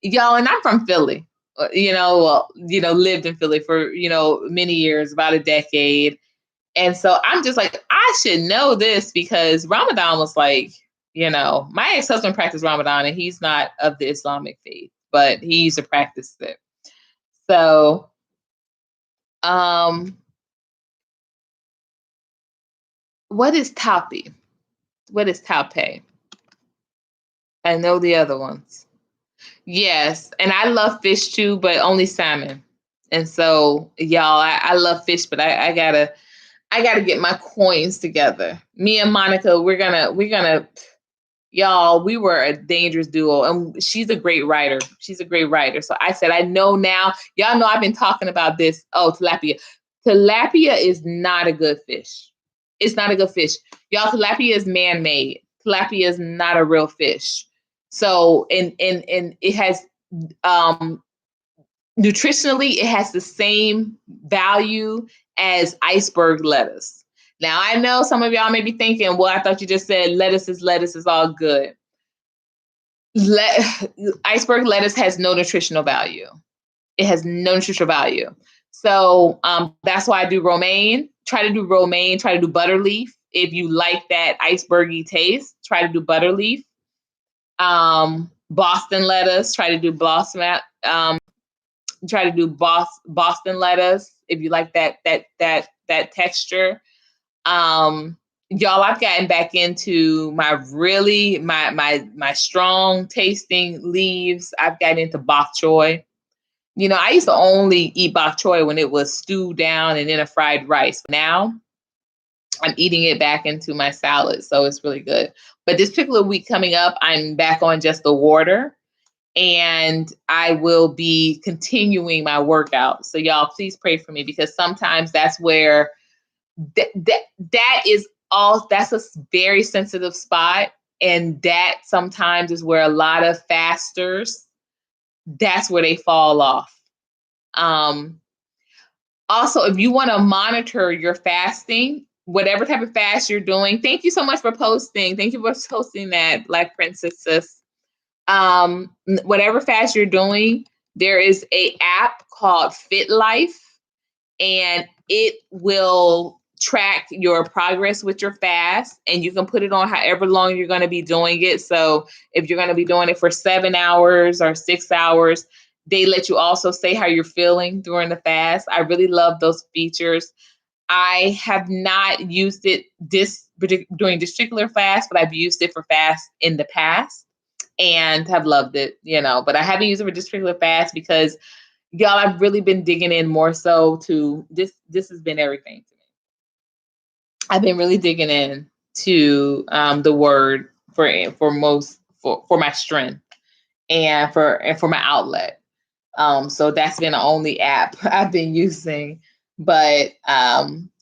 Y'all, and I'm from Philly, lived in Philly for, many years, about a decade. And so I'm just like, I should know this because Ramadan was like, my ex-husband practiced Ramadan and he's not of the Islamic faith, but he used to practice it. So, what is Tapi? What is Taipei? I know the other ones. Yes, and I love fish too, but only salmon. And so, y'all, I love fish, but I gotta get my coins together. Me and Monica, we're gonna, y'all. We were a dangerous duo, and she's a great writer. So I said, I know now. Y'all know I've been talking about this. Oh, tilapia. Tilapia is not a good fish. It's not a good fish. Y'all, tilapia is man-made. Tilapia is not a real fish. So, and it has, nutritionally, it has the same value as iceberg lettuce. Now, I know some of y'all may be thinking, well, I thought you just said lettuce is all good. Iceberg lettuce has no nutritional value. It has no nutritional value. So that's why I do romaine. Try to do romaine. Try to do butter leaf. If you like that icebergy taste, try to do butter leaf. Boston lettuce. Try to do Boston. Try to do Boston lettuce if you like that texture. Y'all, I've gotten back into my strong tasting leaves. I've gotten into bok choy. I used to only eat bok choy when it was stewed down and in a fried rice. Now I'm eating it back into my salad, so it's really good. But this particular week coming up, I'm back on just the water, and I will be continuing my workout. So y'all, please pray for me because sometimes that's where that's a very sensitive spot, and that sometimes is where a lot of fasters, that's where they fall off. Also, if you want to monitor your fasting, whatever type of fast you're doing, thank you so much for posting. Thank you for posting that, Black Princess. Whatever fast you're doing, there is a app called FitLife, and it will track your progress with your fast, and you can put it on however long you're going to be doing it. So if you're going to be doing it for 7 hours or 6 hours, they let you also say how you're feeling during the fast. I really love those features. I have not used it this doing testicular fast, but I've used it for fast in the past and have loved it, but I haven't used it for testicular fast because y'all, I've really been digging in more so to this has been everything to me. I've been really digging in to the word for my strength and for my outlet. So that's been the only app I've been using. But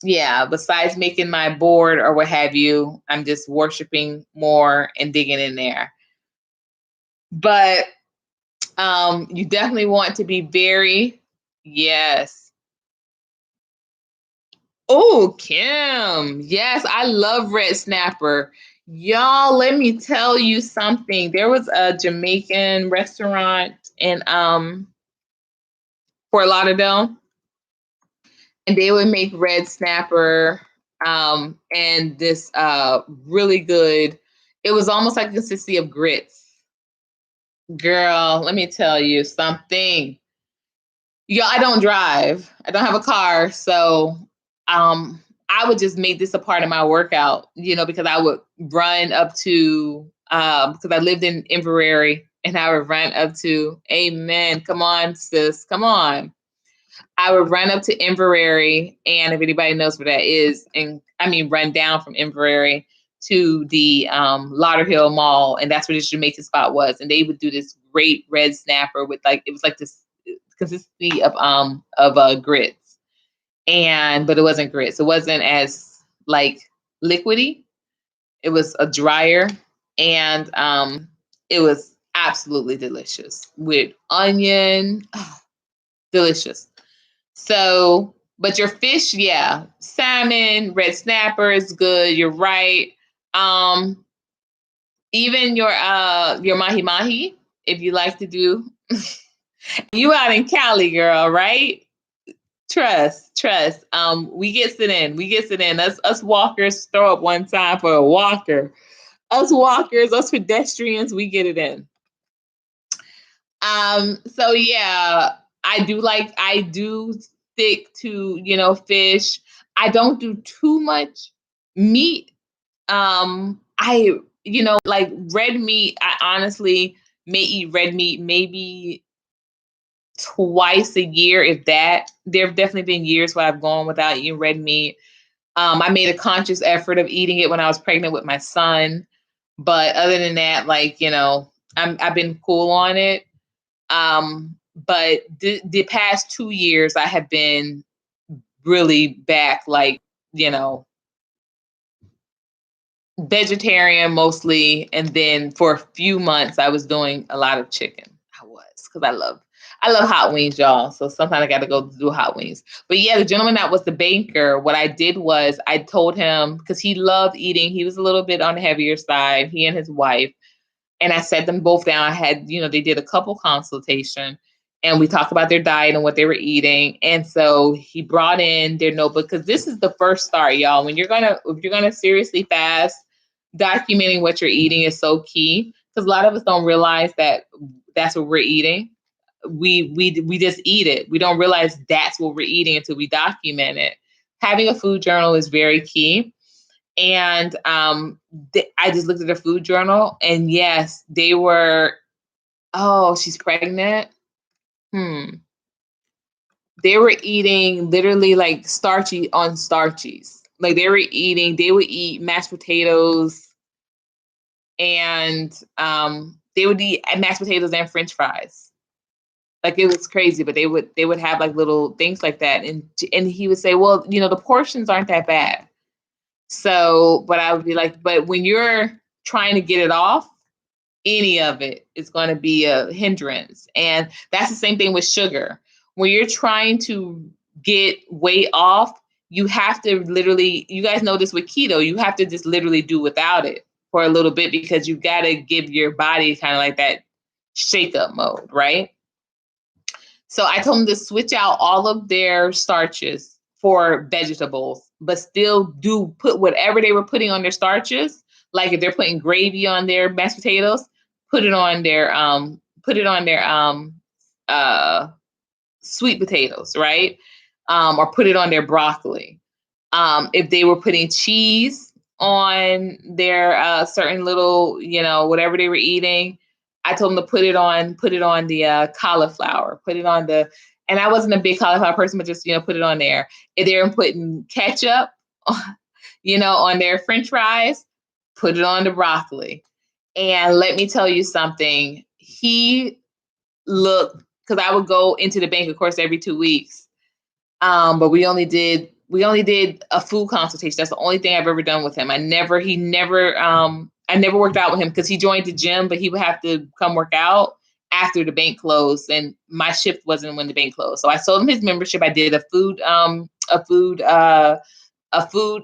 yeah, besides making my board or what have you, I'm just worshiping more and digging in there. But you definitely want to be very, yes. Oh, Kim. Yes, I love red snapper. Y'all, let me tell you something. There was a Jamaican restaurant in Fort Lauderdale, and they would make red snapper and this really good. It was almost like the consistency of grits. Girl, let me tell you something. Yeah, I don't drive. I don't have a car, so I would just make this a part of my workout, because I would run up to because I lived in Inverary, and I would run up to, amen. Come on, sis, come on. I would run up to Inverary, and if anybody knows where that is, and I mean run down from Inverary to the Lauderhill Mall, and that's where this Jamaican spot was, and they would do this great red snapper with it was like this consistency of grits, but it wasn't grits. It wasn't as like liquidy. It was a drier, and it was absolutely delicious with onion, delicious. So, but your fish, yeah, salmon, red snapper is good. You're right. Um, Even your mahi mahi, if you like to do. You out in Cali, girl, right? Trust. We gets it in. We gets it in. Us walkers throw up one time for a walker. Us walkers, us pedestrians, we get it in. So yeah, I do stick to, fish. I don't do too much meat. Like red meat, I honestly may eat red meat maybe twice a year, if that. There have definitely been years where I've gone without eating red meat. I made a conscious effort of eating it when I was pregnant with my son. But other than that, I've been cool on it. But the past 2 years, I have been really back, you know, vegetarian mostly. And then for a few months, I was doing a lot of chicken. Because I love hot wings, y'all. So sometimes I got to go do hot wings. But yeah, the gentleman that was the banker, what I did was I told him, because he loved eating, he was a little bit on the heavier side, he and his wife. And I set them both down. I had, they did a couple consultation, and we talked about their diet and what they were eating. And so he brought in their notebook, because this is the first start, y'all. If you're gonna seriously fast, documenting what you're eating is so key, because a lot of us don't realize that that's what we're eating. We just eat it. We don't realize that's what we're eating until we document it. Having a food journal is very key. And I just looked at the food journal, and yes, they were, oh, she's pregnant. They were eating literally like starchy on starchies. Like they would eat mashed potatoes, and they would eat mashed potatoes and French fries. Like it was crazy, but they would have like little things like that. And he would say, well, the portions aren't that bad. So, but I would be like, but when you're trying to get it off, any of it is going to be a hindrance. And that's the same thing with sugar. When you're trying to get weight off, you have to literally, you guys know this with keto, you have to just literally do without it for a little bit, because you got to give your body kind of like that shake up mode, right? So I told them to switch out all of their starches for vegetables, but still do put whatever they were putting on their starches. Like if they're putting gravy on their mashed potatoes, put it on their sweet potatoes, right? Or put it on their broccoli. If they were putting cheese on their certain little, whatever they were eating. I told them to put it on the cauliflower, put it on the, and I wasn't a big cauliflower person, but just, put it on there. If they're putting ketchup, on their French fries, put it on the broccoli. And let me tell you something. He looked, because I would go into the bank, of course, every 2 weeks. But we only did a food consultation. That's the only thing I've ever done with him. I never worked out with him because he joined the gym, but he would have to come work out after the bank closed, and my shift wasn't when the bank closed. So I sold him his membership. I did a food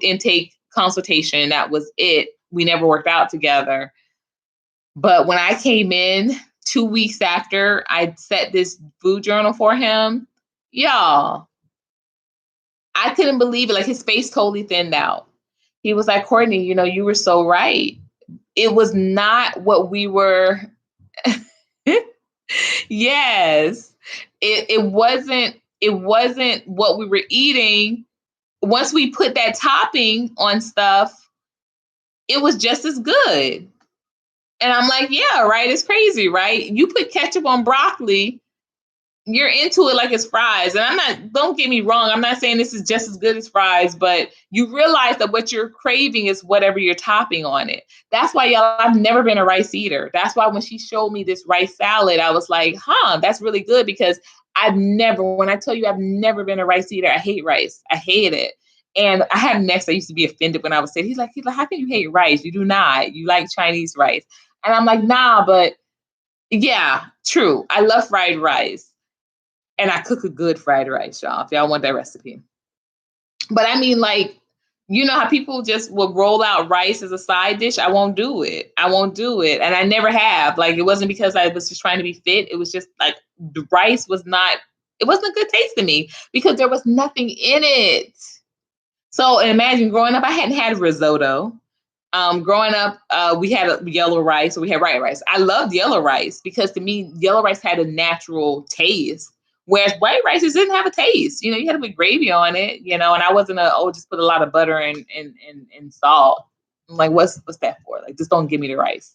intake consultation. That was it. We never worked out together. But when I came in 2 weeks after I set this food journal for him, y'all, I couldn't believe it. Like, his face totally thinned out. He was like, Courtney, you were so right. It was not what we were. Yes. It wasn't what we were eating. Once we put that topping on stuff, it was just as good. And I'm like, yeah, right. It's crazy, right? You put ketchup on broccoli, you're into it like it's fries. And don't get me wrong, I'm not saying this is just as good as fries, but you realize that what you're craving is whatever you're topping on it. That's why, y'all, I've never been a rice eater. That's why when she showed me this rice salad, I was like, that's really good, because when I tell you I've never been a rice eater, I hate rice. I hate it. And I had next, I used to be offended when I would say, he's like, how can you hate rice? You do not. You like Chinese rice. And I'm like, nah, but yeah, true. I love fried rice. And I cook a good fried rice, y'all, if y'all want that recipe. But I mean, like, how people just will roll out rice as a side dish? I won't do it. And I never have. Like, it wasn't because I was just trying to be fit. It was just like the rice it wasn't a good taste to me because there was nothing in it. So imagine growing up, I hadn't had risotto. Growing up, we had yellow rice, so we had white rice. I loved yellow rice because to me, yellow rice had a natural taste. Whereas white rice just didn't have a taste. You had to put gravy on it, and I wasn't just put a lot of butter and salt. I'm like, what's that for? Like, just don't give me the rice.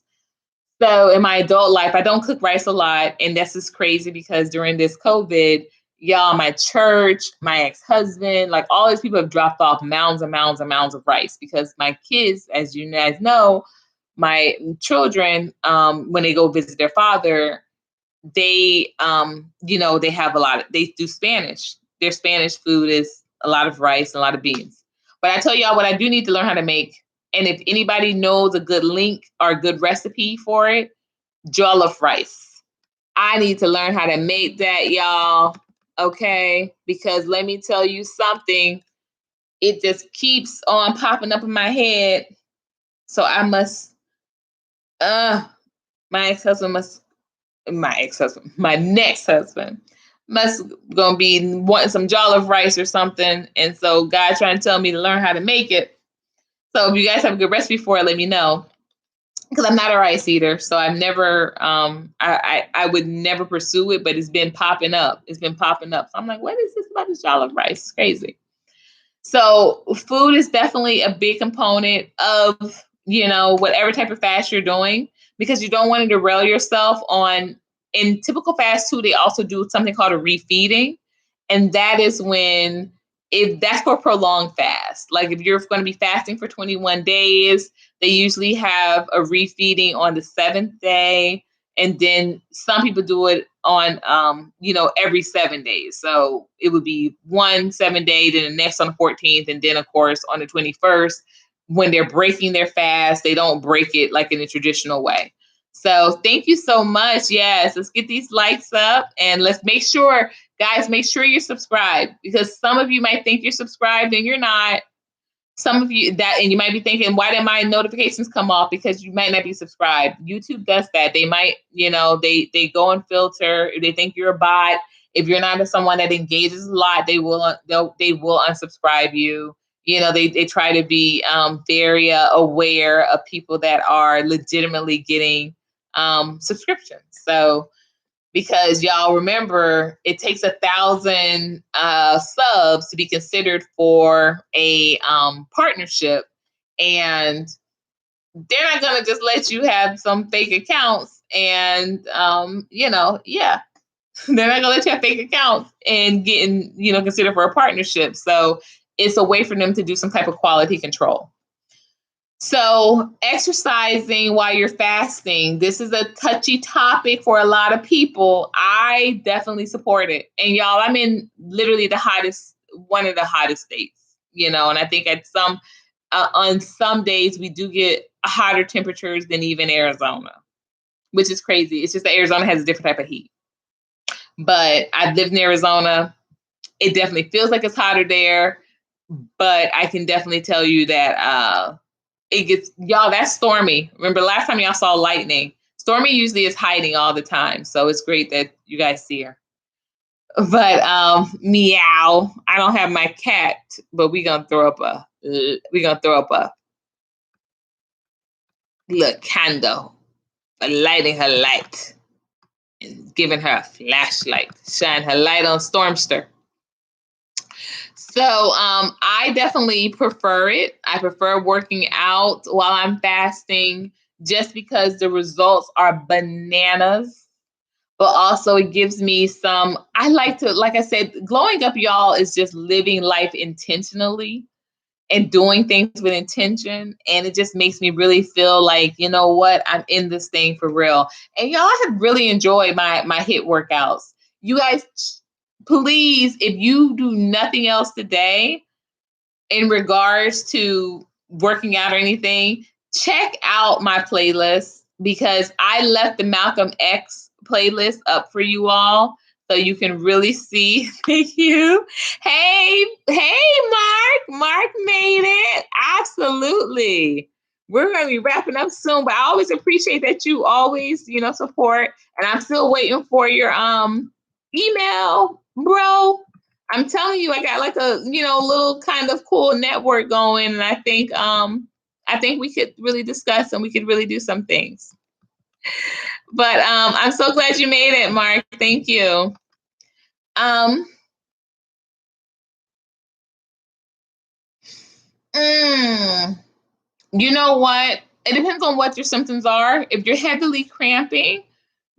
So in my adult life, I don't cook rice a lot. And that's just crazy because during this COVID, y'all, my church, my ex-husband, like all these people have dropped off mounds and mounds and mounds of rice because my kids, as you guys know, my children, when they go visit their father, they have they do Spanish. Their Spanish food is a lot of rice and a lot of beans. But I tell y'all what I do need to learn how to make. And if anybody knows a good link or a good recipe for it, jollof rice. I need to learn how to make that, y'all. Okay? Because let me tell you something. It just keeps on popping up in my head. So I must, my next husband must gonna be wanting some jollof rice or something. And so God's trying to tell me to learn how to make it. So if you guys have a good recipe for it, let me know. Because I'm not a rice eater. So I've never, I would never pursue it, but it's been popping up. So I'm like, what is this about this jollof rice? It's crazy. So food is definitely a big component of, whatever type of fast you're doing, because you don't want to derail yourself on. In typical fast food, they also do something called a refeeding. And that is if that's for prolonged fast. Like if you're going to be fasting for 21 days, they usually have a refeeding on the 7th day. And then some people do it on, every 7 days. So it would be 1 7 day, then the next on the 14th. And then of course on the 21st, when they're breaking their fast, they don't break it like in the traditional way. So thank you so much. Yes, let's get these likes up and let's make sure, guys, make sure you're subscribed, because some of you might think you're subscribed and you're not. Some of you and you might be thinking, why did my notifications come off? Because you might not be subscribed. YouTube does that. They might, they go and filter. If they think you're a bot, if you're not someone that engages a lot, they will unsubscribe you. They try to be very aware of people that are legitimately getting subscriptions. So, because y'all remember, it takes 1,000 subs to be considered for a partnership. And they're not going to just let you have some fake accounts and, yeah, they're not going to let you have fake accounts and getting, considered for a partnership. So it's a way for them to do some type of quality control. So exercising while you're fasting, this is a touchy topic for a lot of people. I definitely support it. And y'all, I'm in literally one of the hottest states, and I think on some days we do get hotter temperatures than even Arizona, which is crazy. It's just that Arizona has a different type of heat. But I've lived in Arizona. It definitely feels like it's hotter there, but I can definitely tell you that it gets, y'all, that's Stormy. Remember last time y'all saw lightning? Stormy usually is hiding all the time. So it's great that you guys see her. But meow. I don't have my cat, but we're gonna throw up a look candle, lighting her light and giving her a flashlight, shine her light on Stormster. So I definitely prefer it. I prefer working out while I'm fasting just because the results are bananas. But also it gives me like I said, glowing up, y'all, is just living life intentionally and doing things with intention. And it just makes me really feel like, you know what, I'm in this thing for real. And y'all have really enjoyed my HIIT workouts. You guys, please, if you do nothing else today in regards to working out or anything, check out my playlist because I left the Malcolm X playlist up for you all so you can really see. Thank you. Hey, Mark. Mark made it. Absolutely. We're going to be wrapping up soon, but I always appreciate that you always, support. And I'm still waiting for your email, bro. I'm telling you, I got like a, little kind of cool network going. And I think we could really discuss and we could really do some things. But I'm so glad you made it, Mark. Thank you. You know what? It depends on what your symptoms are. If you're heavily cramping,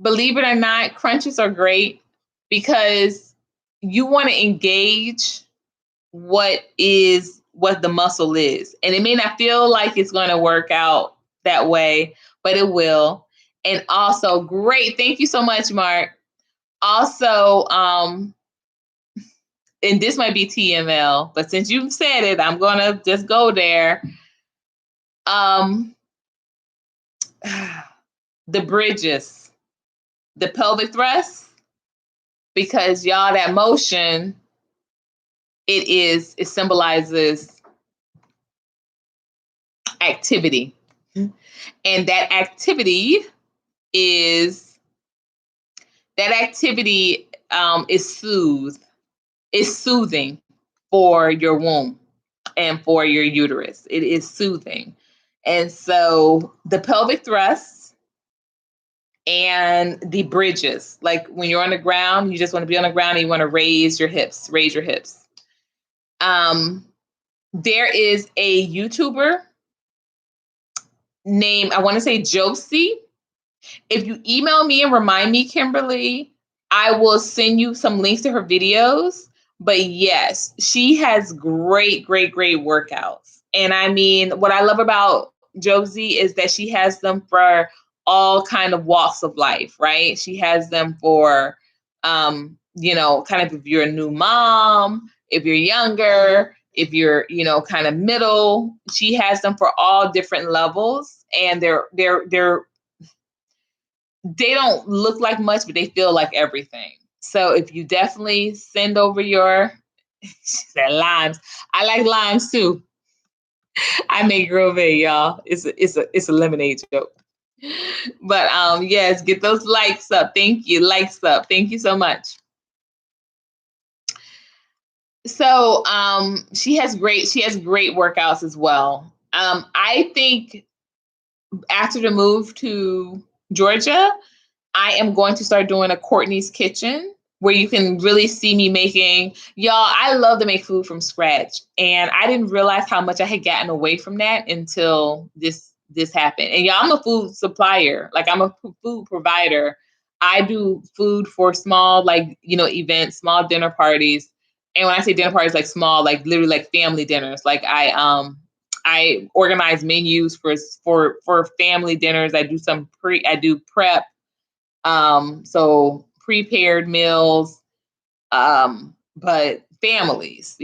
believe it or not, crunches are great because you want to engage what the muscle is. And it may not feel like it's going to work out that way, but it will. And also, great. Thank you so much, Mark. Also, and this might be TML, but since you've said it, I'm going to just go there. The bridges, the pelvic thrust, because y'all, that motion, it symbolizes activity. And that activity is soothing for your womb and for your uterus. It is soothing. And so the pelvic thrusts and the bridges, like when you're on the ground, you just want to be on the ground and you want to raise your hips. There is a YouTuber named, I want to say Josie. If you email me and remind me, Kimberly, I will send you some links to her videos. But yes, she has great workouts. And I mean, what I love about Josie is that she has them for all kind of walks of life, right? She has them for, kind of if you're a new mom, if you're younger, if you're, kind of middle. She has them for all different levels, and they don't look like much, but they feel like everything. So if you definitely send over your limes, I like limes too. I make Grove, y'all. It's a lemonade joke. But yes, get those likes up. Thank you. Likes up. Thank you so much. So she has great workouts as well. I think after the move to Georgia, I am going to start doing a Courtney's Kitchen where you can really see me making. Y'all, I love to make food from scratch, and I didn't realize how much I had gotten away from that until this happened. And y'all, I'm a food supplier, like I'm a food provider. I do food for small, like, events, small dinner parties. And when I say dinner parties, like small, like literally like family dinners. Like I organize menus for family dinners. I do prep, so prepared meals, but families,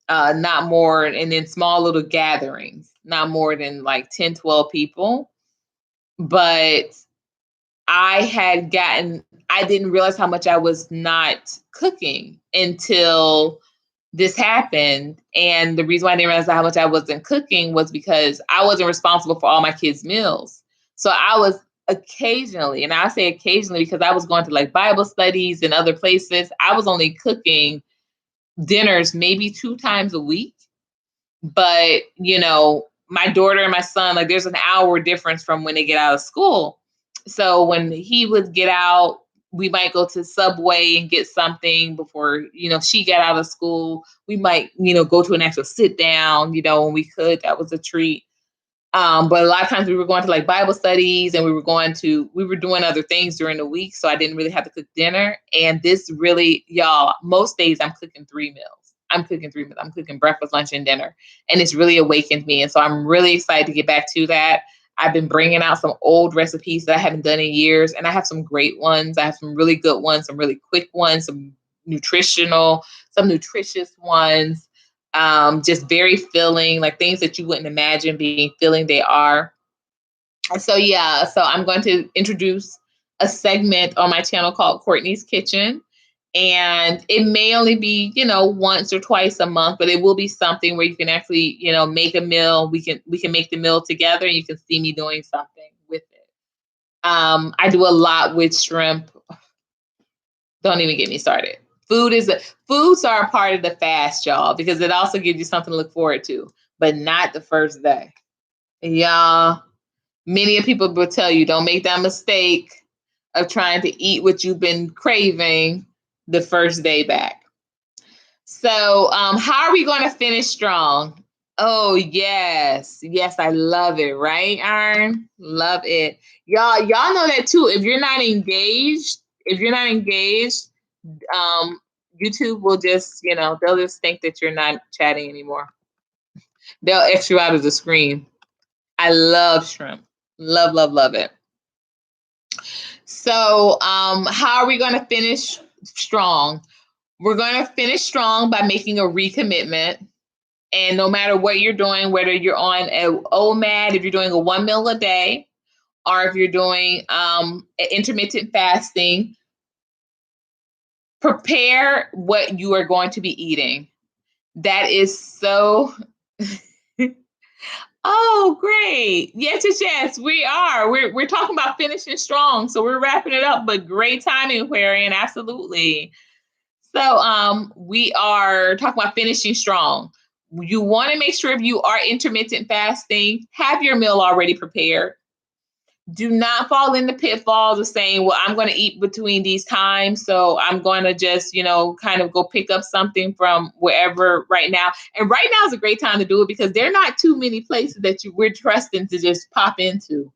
not more, and then small little gatherings, not more than like 10, 12 people. But I didn't realize how much I was not cooking until this happened. And the reason why I didn't realize how much I wasn't cooking was because I wasn't responsible for all my kids' meals. So I was occasionally, and I say occasionally because I was going to like Bible studies and other places, I was only cooking dinners maybe 2 times a week. But, my daughter and my son, like there's an hour difference from when they get out of school. So when he would get out, we might go to Subway and get something before, she got out of school. We might, go to an actual sit down, when we could. That was a treat. But a lot of times we were going to like Bible studies, and we were doing other things during the week. So I didn't really have to cook dinner. And this really, y'all, most days I'm cooking 3 meals. I'm cooking 3 meals. I'm cooking breakfast, lunch, and dinner. And it's really awakened me. And so I'm really excited to get back to that. I've been bringing out some old recipes that I haven't done in years. And I have some great ones. I have some really good ones, some really quick ones, some nutritious ones. Just very filling, like things that you wouldn't imagine being filling, they are. So yeah, so I'm going to introduce a segment on my channel called Courtney's Kitchen. And it may only be, once or twice a month, but it will be something where you can actually, make a meal. We can make the meal together, and you can see me doing something with it. I do a lot with shrimp. Don't even get me started. Foods are a part of the fast, y'all, because it also gives you something to look forward to, but not the first day. Y'all, many people will tell you don't make that mistake of trying to eat what you've been craving the first day back. So, how are we going to finish strong? Oh, yes. Yes, I love it, right, Iron? Love it. Y'all know that too. If you're not engaged, YouTube will just, they'll just think that you're not chatting anymore. They'll X you out of the screen. I love shrimp. Love, love, love it. So, how are we going to finish strong? We're going to finish strong by making a recommitment. And no matter what you're doing, whether you're on an OMAD, if you're doing a 1 meal a day, or if you're doing intermittent fasting, prepare what you are going to be eating. That is so. Oh, great. Yes. We are. We're talking about finishing strong. So we're wrapping it up, but great timing, Aquarian. Absolutely. So we are talking about finishing strong. You want to make sure if you are intermittent fasting, have your meal already prepared. Do not fall into pitfalls of saying, well, I'm going to eat between these times. So I'm going to just, kind of go pick up something from wherever right now. And right now is a great time to do it because there are not too many places that we're trusting to just pop into.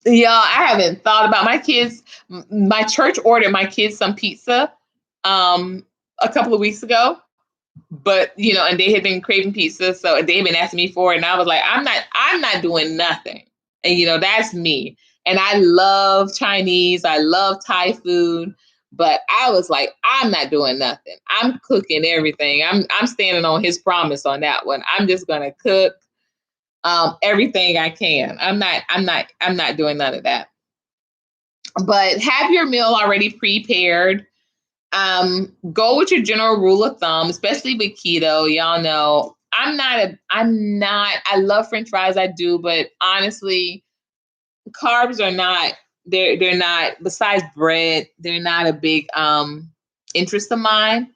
Y'all, I haven't thought about my kids. My church ordered my kids some pizza a couple of weeks ago. But and they had been craving pizza, so they've been asking me for it. And I was like, I'm not doing nothing. And that's me. And I love Chinese, I love Thai food, but I was like, I'm not doing nothing. I'm cooking everything. I'm standing on his promise on that one. I'm just gonna cook everything I can. I'm not doing none of that. But have your meal already prepared. Go with your general rule of thumb, especially with keto. Y'all know I love French fries, I do, but honestly, carbs are not, they're not, besides bread, they're not a big interest of mine.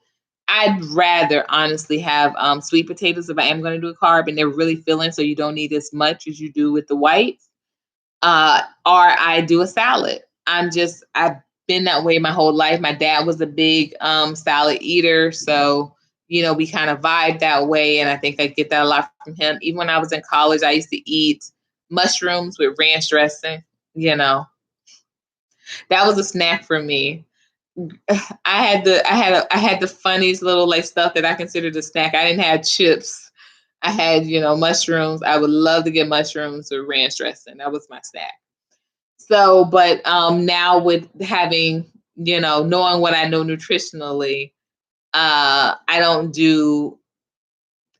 I'd rather honestly have sweet potatoes if I am going to do a carb and they're really filling, so you don't need as much as you do with the whites. Or I do a salad. been that way my whole life. My dad was a big salad eater, so we kind of vibe that way, and I think I get that a lot from him. Even when I was in college, I used to eat mushrooms with ranch dressing. That was a snack for me. I had the funniest little like stuff that I considered a snack. I didn't have chips. I had mushrooms. I would love to get mushrooms with ranch dressing. That was my snack. So, but now with having knowing what I know nutritionally, I don't do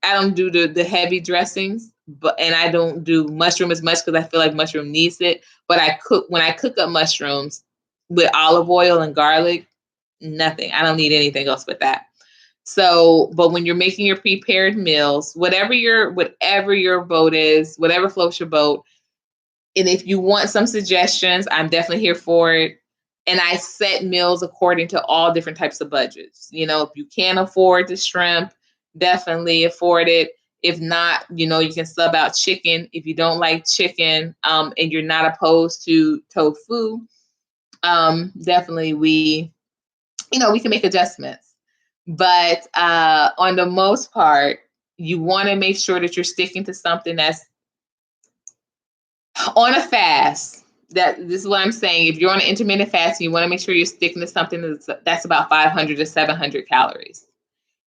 the heavy dressings, and I don't do mushroom as much because I feel like mushroom needs it. But when I cook up mushrooms with olive oil and garlic, nothing. I don't need anything else but that. So, but when you're making your prepared meals, whatever your boat is, whatever floats your boat, and if you want some suggestions, I'm definitely here for it. And I set meals according to all different types of budgets. If you can't afford the shrimp, definitely afford it. If not, you can sub out chicken. If you don't like chicken, and you're not opposed to tofu, definitely we can make adjustments. But on the most part, you want to make sure that you're sticking to something that's on a fast. This is what I'm saying. If you're on an intermittent fast, you want to make sure you're sticking to something that's about 500 to 700 calories.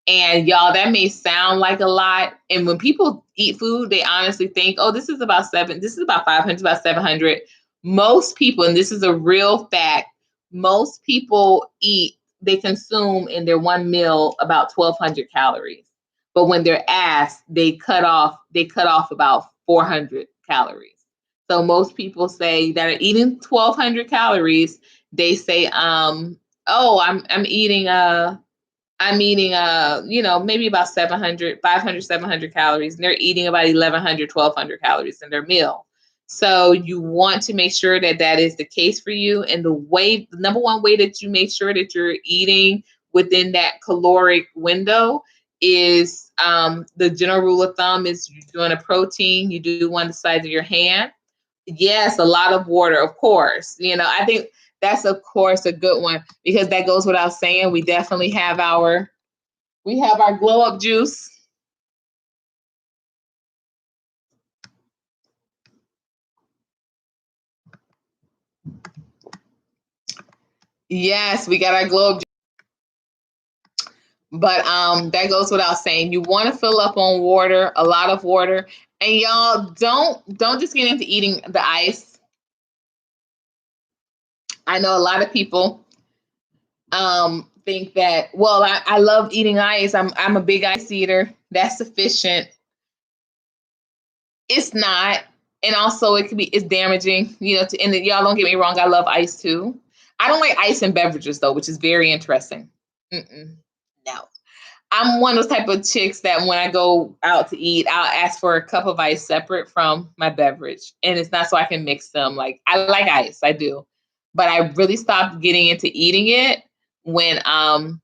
And y'all, that may sound like a lot. And when people eat food, they honestly think, oh, this is about 500, about 700. Most people, and this is a real fact, most people they consume in their one meal about 1,200 calories. But when they're asked, they cut off about 400 calories. So most people say that are eating 1,200 calories, they say, oh, I'm eating maybe about 700 calories, and they're eating about 1,100, 1,200 calories in their meal. So you want to make sure that that is the case for you. And the number one way that you make sure that you're eating within that caloric window is the general rule of thumb is you're doing a protein, you do one the size of your hand. Yes, a lot of water, of course. I think that's of course a good one because that goes without saying. We definitely have our glow up juice. Yes, we got our glow up juice. But that goes without saying. You want to fill up on water, a lot of water. And y'all don't just get into eating the ice. I know a lot of people think that, well, I love eating ice. I'm a big ice eater. That's sufficient. It's not. And also it's damaging, and y'all don't get me wrong. I love ice too. I don't like ice in beverages though, which is very interesting. No. I'm one of those type of chicks that when I go out to eat, I'll ask for a cup of ice separate from my beverage. And it's not so I can mix them. Like I like ice, I do. But I really stopped getting into eating it when I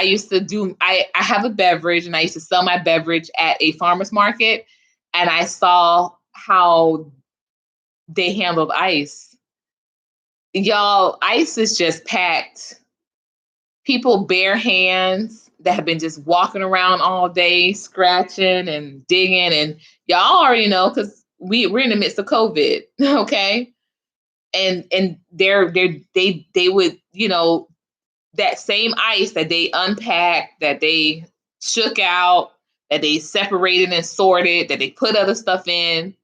used to do I have a beverage and I used to sell my beverage at a farmer's market, and I saw how they handled ice. Y'all, ice is just packed. People bare hands that have been just walking around all day, scratching and digging, and y'all already know because we're in the midst of COVID, okay? And they would, that same ice that they unpacked, that they shook out, that they separated and sorted, that they put other stuff in.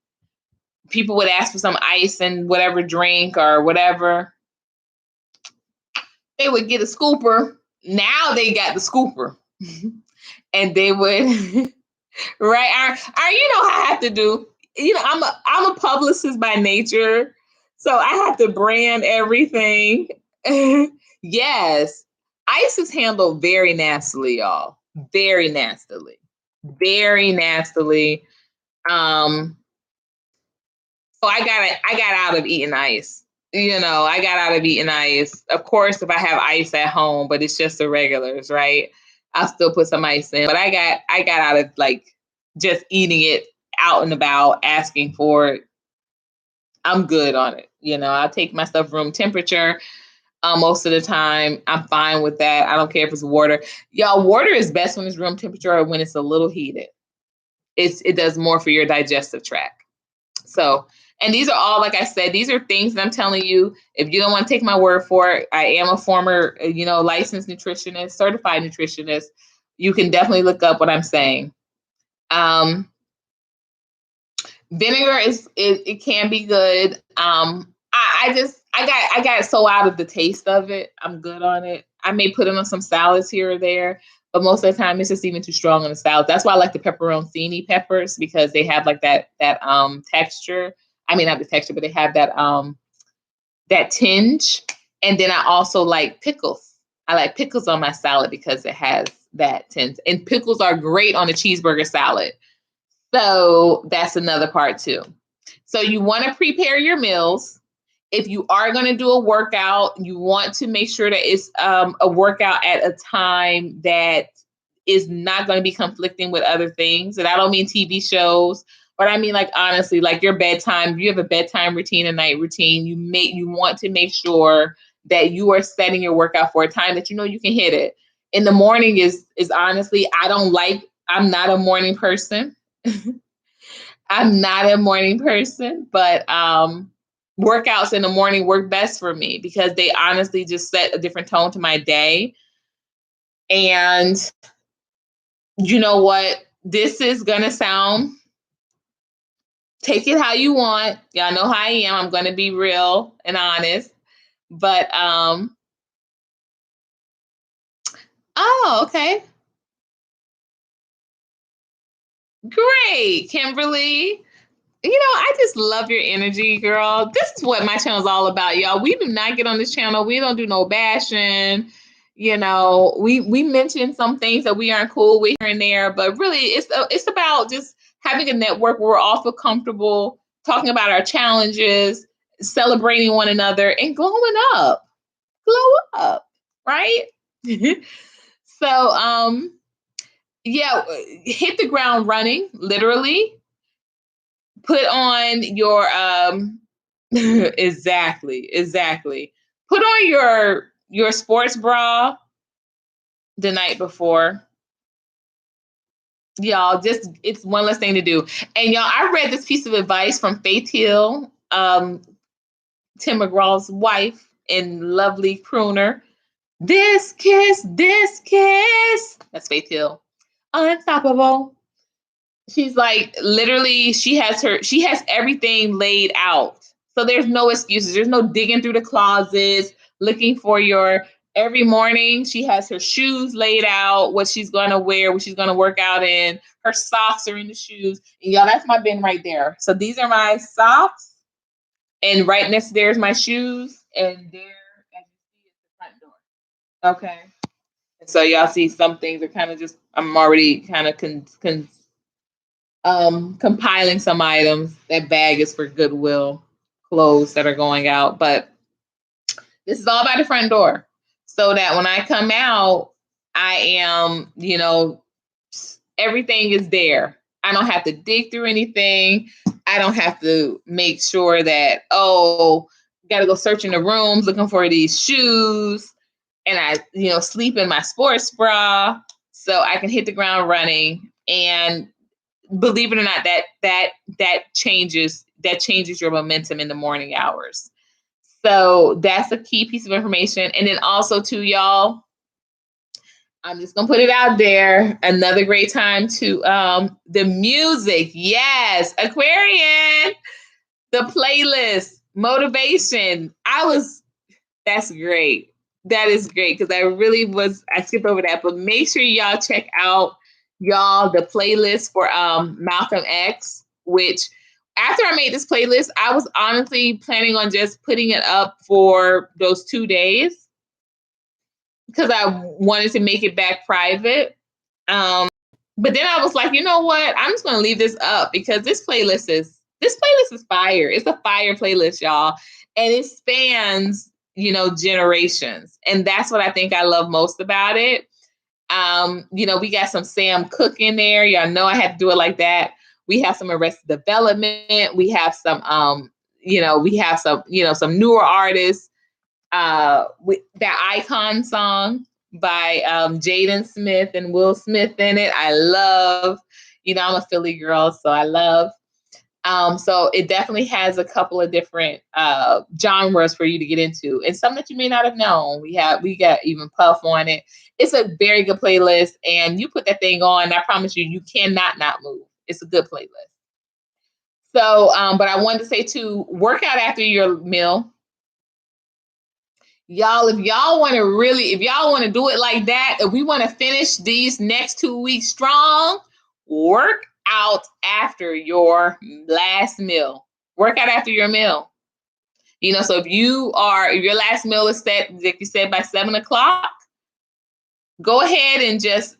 People would ask for some ice and whatever drink or whatever. They would get a scooper. Now they got the scooper. And they would, right? You know how I have to do. I'm a publicist by nature, so I have to brand everything. Yes, ice is handled very nastily, y'all. Very nastily, very nastily. So I got out of eating ice. I got out of eating ice. Of course, if I have ice at home, but it's just the regulars, right? I'll still put some ice in. But I got out of like just eating it out and about, asking for it. I'm good on it. I'll take my stuff room temperature. Most of the time, I'm fine with that. I don't care if it's water. Y'all, water is best when it's room temperature or when it's a little heated. It does more for your digestive tract. So, and these are all, like I said, these are things that I'm telling you. If you don't want to take my word for it, I am a former, licensed nutritionist, certified nutritionist. You can definitely look up what I'm saying. Vinegar it can be good. I got so out of the taste of it. I'm good on it. I may put it on some salads here or there, but most of the time it's just even too strong on the salad. That's why I like the pepperoncini peppers, because they have like that texture. I mean, not the texture, but they have that tinge. And then I also like pickles. I like pickles on my salad because it has that tinge. And pickles are great on a cheeseburger salad. So that's another part too. So you want to prepare your meals. If you are going to do a workout, you want to make sure that it's a workout at a time that is not going to be conflicting with other things. And I don't mean TV shows, but I mean, like, honestly, like your bedtime. You have a bedtime routine, a night routine. You want to make sure that you are setting your workout for a time that you know you can hit it. In the morning is honestly, I'm not a morning person. I'm not a morning person, but workouts in the morning work best for me because they honestly just set a different tone to my day. And you know what? This is going to sound, take it how you want. Y'all know how I am. I'm going to be real and honest. But, oh, okay. Great, Kimberly. I just love your energy, girl. This is what my channel is all about, y'all. We do not get on this channel. We don't do no bashing. We mention some things that we aren't cool with here and there, but really, it's about just having a network where we're all feel comfortable talking about our challenges, celebrating one another, and glowing up. Glow up, right? So, yeah, hit the ground running, literally. Put on your exactly. Put on your sports bra the night before. Y'all, just it's one less thing to do. And y'all, I read this piece of advice from Faith Hill, Tim McGraw's wife and lovely crooner. This kiss, this kiss. That's Faith Hill. Unstoppable. She's like, literally, she has everything laid out. So there's no excuses. There's no digging through the closets, looking for every morning she has her shoes laid out, what she's going to wear, what she's going to work out in. Her socks are in the shoes. And y'all, that's my bin right there. So these are my socks. And right next to there is my shoes. And there, as you see, is the front door. Okay. And so y'all see some things are kind of just, I'm already kind of compiling some items. That bag is for Goodwill clothes that are going out, but this is all by the front door, so that when I come out, I am, everything is there. I don't have to dig through anything. I don't have to make sure that, got to go search in the rooms looking for these shoes, and I, sleep in my sports bra so I can hit the ground running. And believe it or not, that changes your momentum in the morning hours. So that's a key piece of information. And then also too, y'all, I'm just gonna put it out there. Another great time to the music. Yes, Aquarian, the playlist, motivation. That's great. That is great because I skipped over that, but make sure y'all check out the playlist for Malcolm X, which after I made this playlist, I was honestly planning on just putting it up for those 2 days because I wanted to make it back private. But then I was like, you know what? I'm just gonna leave this up because this playlist is fire. It's a fire playlist, y'all. And it spans, generations. And that's what I think I love most about it. We got some Sam Cooke in there. Y'all know I had to do it like that. We have some Arrested Development. We have some, some newer artists. that Icon song by Jaden Smith and Will Smith in it. I love, I'm a Philly girl, so I love. So it definitely has a couple of different genres for you to get into, and some that you may not have known. We got even Puff on it. It's a very good playlist, and you put that thing on, I promise you, you cannot not move. It's a good playlist. So, but I wanted to say too, work out after your meal. Y'all, if y'all want to do it like that, if we want to finish these next 2 weeks strong, work out after your last meal. Work out after your meal. So if your last meal is set, like you said, by 7:00, go ahead and just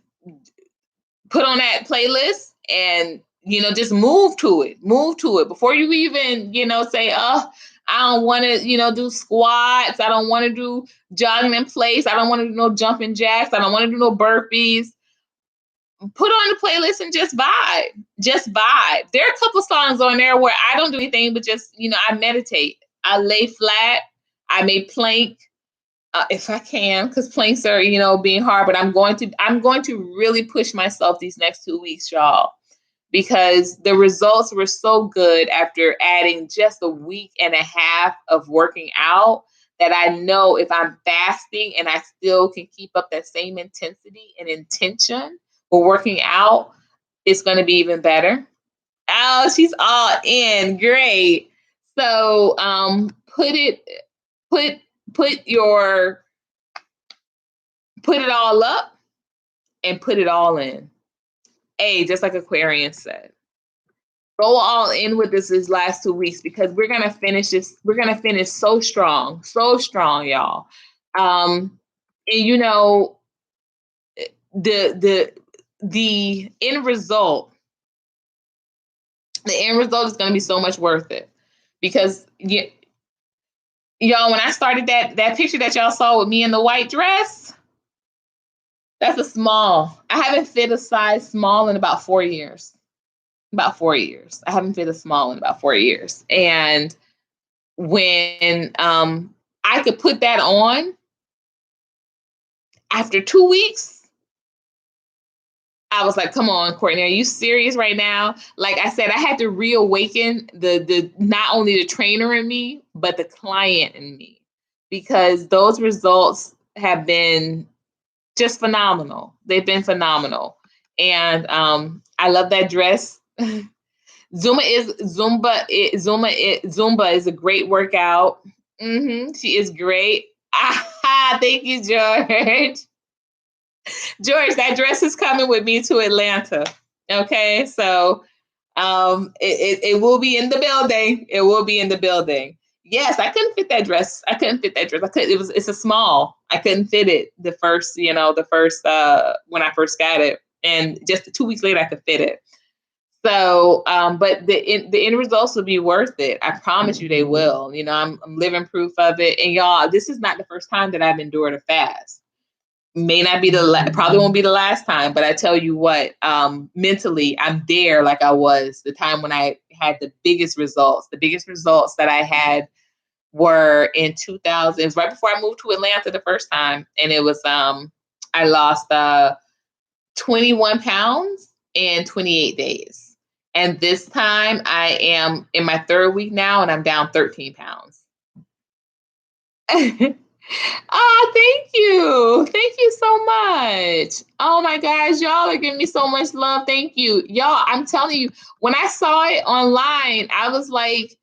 put on that playlist and, just move to it before you even, say, oh, I don't want to, do squats. I don't want to do jogging in place. I don't want to do no jumping jacks. I don't want to do no burpees. Put on the playlist and just vibe. Just vibe. There are a couple songs on there where I don't do anything but just, I meditate. I lay flat. I may plank if I can, because planks are, being hard. But I'm going to really push myself these next 2 weeks, y'all, because the results were so good after adding just a week and a half of working out that I know if I'm fasting and I still can keep up that same intensity and intention for working out, it's going to be even better. Oh, she's all in. Great. So put it all up and put it all in. Just like Aquarian said. Go all in with this these last 2 weeks, because we're gonna finish this. We're gonna finish so strong, y'all. And the end result. The end result is gonna be so much worth it, because y'all, when I started that picture that y'all saw with me in the white dress, that's a small. I haven't fit a size small in about 4 years. I haven't fit a small in about 4 years. And when I could put that on after 2 weeks, I was like, come on, Courtney, are you serious right now? Like I said, I had to reawaken the not only the trainer in me, but the client in me, because those results have been just phenomenal. They've been phenomenal. And I love that dress. Zumba is a great workout. She is great. Thank you, George. George, that dress is coming with me to Atlanta. Okay, so it will be in the building. It will be in the building. Yes, I couldn't fit that dress. It's a small. I couldn't fit it the first when I first got it, and just 2 weeks later I could fit it. So, but the end results will be worth it. I promise you they will. I'm living proof of it. And y'all, this is not the first time that I've endured a fast. May not be probably won't be the last time, but I tell you what, mentally, I'm there like I was the time when I had the biggest results. The biggest results that I had were in 2000. It was right before I moved to Atlanta the first time. And it was, I lost 21 pounds in 28 days. And this time I am in my 3rd week now, and I'm down 13 pounds. Thank you. Thank you so much. Oh my gosh, y'all are giving me so much love. Thank you. Y'all, I'm telling you, when I saw it online, I was like,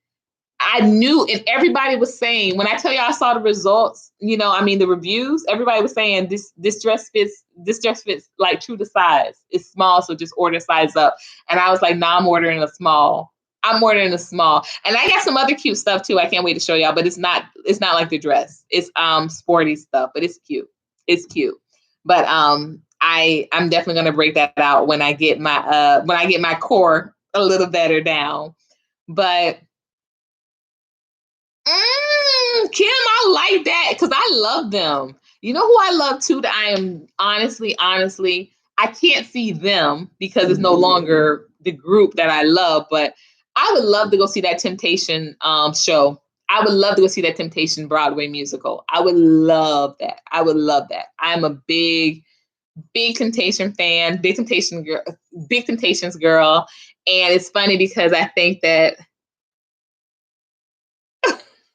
I knew, and everybody was saying, when I tell you I saw the results, the reviews, everybody was saying this dress fits like true to size. It's small, so just order size up. And I was like, nah, I'm ordering a small. And I got some other cute stuff too. I can't wait to show y'all, but it's not like the dress. It's sporty stuff, but it's cute. It's cute. But I'm definitely gonna break that out when I get my core a little better down. But Kim, I like that, because I love them. You know who I love too, that I am honestly, I can't see them because it's no longer the group that I love, but I would love to go see that Temptation show. I would love to go see that Temptation Broadway musical. I would love that. I would love that. I'm a big Temptation fan, big Temptations girl. And it's funny because I think that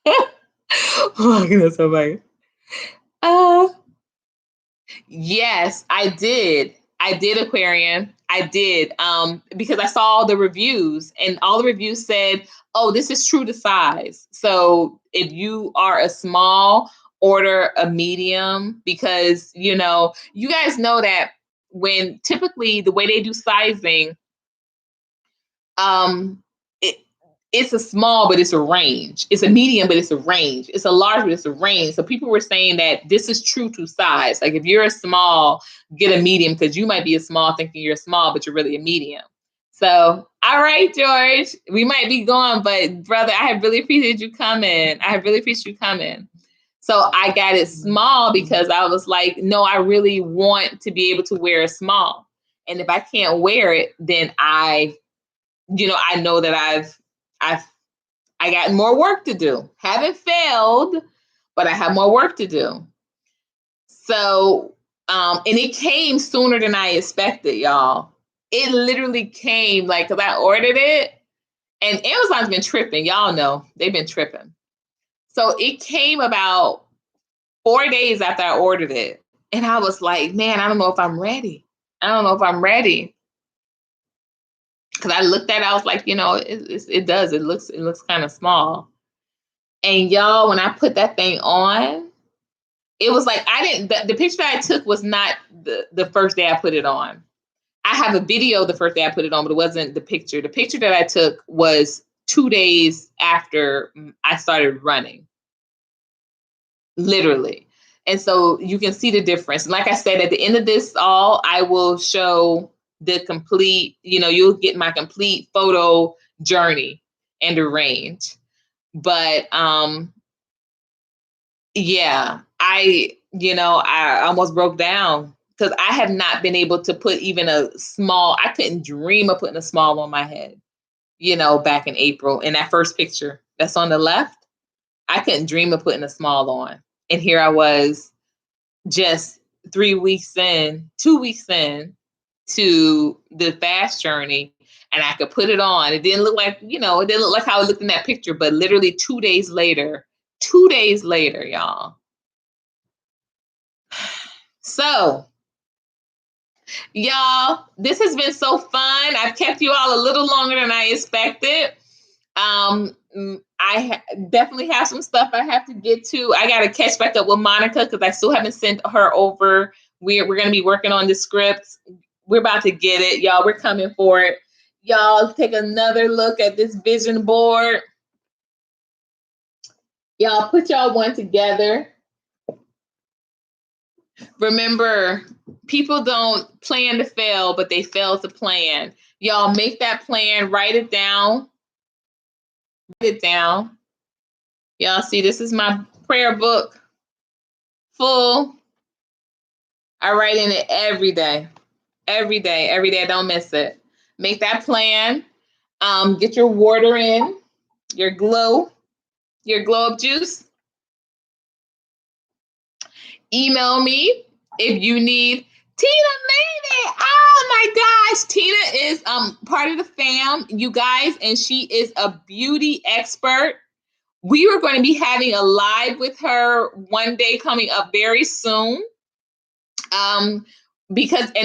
oh my goodness, so funny. Uh yes, I did. I did Aquarian. I did. Because I saw the reviews and all the reviews said, oh, this is true to size. So if you are a small, order a medium because you guys know that when typically the way they do sizing, um, it, it's a small, but it's a range. It's a medium, but it's a range. It's a large, but it's a range. So people were saying that this is true to size. Like if you're a small, get a medium because you might be a small thinking you're small, but you're really a medium. So, all right, George, we might be gone, but brother, I have really appreciated you coming. I have really appreciated you coming. So I got it small because I was like, no, I really want to be able to wear a small. And if I can't wear it, then I know that I've I got more work to do. Haven't failed, but I have more work to do. So, and it came sooner than I expected, y'all. It literally came like, cause I ordered it and Amazon's been tripping. Y'all know they've been tripping. So it came about 4 days after I ordered it. And I was like, man, I don't know if I'm ready. I don't know if I'm ready. Cause I looked at it, I was like, it does. It looks kind of small. And y'all, when I put that thing on, it was like the picture that I took was not the first day I put it on. I have a video the first day I put it on, but it wasn't the picture. The picture that I took was 2 days after I started running, literally. And so you can see the difference. And like I said, at the end of this I will show the complete, you'll get my complete photo journey and the range. But yeah, I almost broke down because I have not been able to put even I couldn't dream of putting a small on my head, back in April. In that first picture that's on the left, I couldn't dream of putting a small on. And here I was just 2 weeks in to the fast journey, and I could put it on. It didn't look like, it didn't look like how it looked in that picture, but literally 2 days later, y'all. So, y'all, this has been so fun. I've kept you all a little longer than I expected. Definitely have some stuff I have to get to. I got to catch back up with Monica because I still haven't sent her over. We're going to be working on the scripts. We're about to get it, y'all. We're coming for it. Y'all, take another look at this vision board. Y'all, put y'all one together. Remember, people don't plan to fail, but they fail to plan. Y'all, make that plan. Write it down. Write it down. Y'all see, this is my prayer book. Full. I write in it every day. Every day. Every day. Don't miss it. Make that plan. Get your water in. Your glow up juice. Email me if you need. Tina made it. Oh my gosh. Tina is part of the fam, you guys, and she is a beauty expert. We were going to be having a live with her one day coming up very soon. And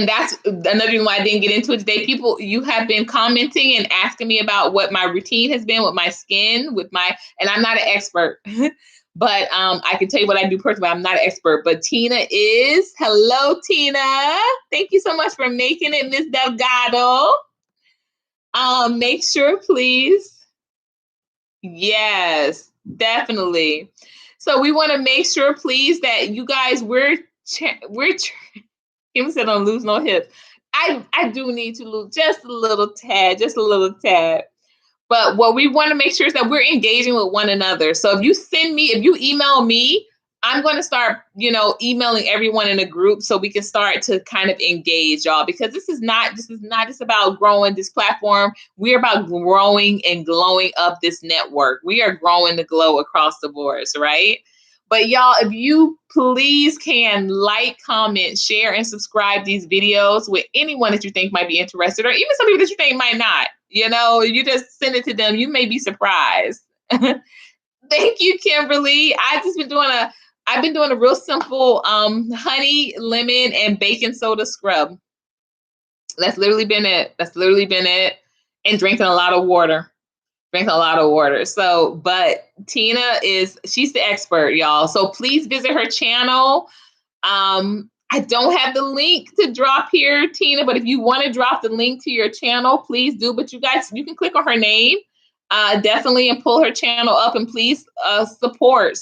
that's another reason why I didn't get into it today. You have been commenting and asking me about what my routine has been with my skin, and I'm not an expert, but I can tell you what I do personally. I'm not an expert, but Tina is. Hello, Tina. Thank you so much for making it, Miss Delgado. Make sure, please. Yes, definitely. So we want to make sure, please, that you guys, Kim said, "Don't lose no hips." I do need to lose just a little tad. But what we want to make sure is that we're engaging with one another. So if you email me, I'm going to start, emailing everyone in a group so we can start to kind of engage y'all, because this is not just about growing this platform. We're about growing and glowing up this network. We are growing the glow across the boards, right? But y'all, if you please can like, comment, share, and subscribe these videos with anyone that you think might be interested, or even some people that you think might not, you just send it to them. You may be surprised. Thank you, Kimberly. I've been doing a real simple honey, lemon, and baking soda scrub. That's literally been it. And drinking a lot of water. So, but Tina she's the expert, y'all. So please visit her channel. I don't have the link to drop here, Tina, but if you want to drop the link to your channel, please do. But you guys, you can click on her name. Definitely, and pull her channel up, and please support.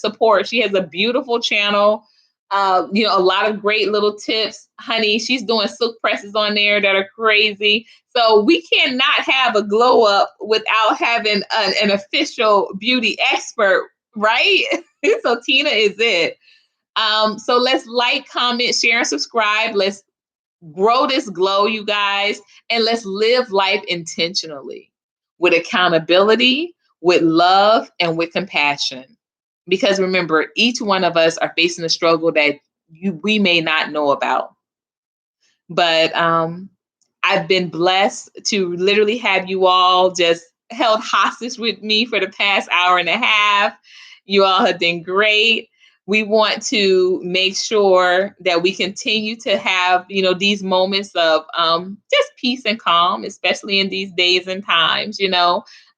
She has a beautiful channel. A lot of great little tips. Honey, she's doing silk presses on there that are crazy. So we cannot have a glow up without having an official beauty expert, right? So Tina is it. So let's like, comment, share, and subscribe. Let's grow this glow, you guys, and let's live life intentionally, with accountability, with love, and with compassion. Because remember, each one of us are facing a struggle that we may not know about. But I've been blessed to literally have you all just held hostage with me for the past hour and a half. You all have been great. We want to make sure that we continue to have, these moments of just peace and calm, especially in these days and times.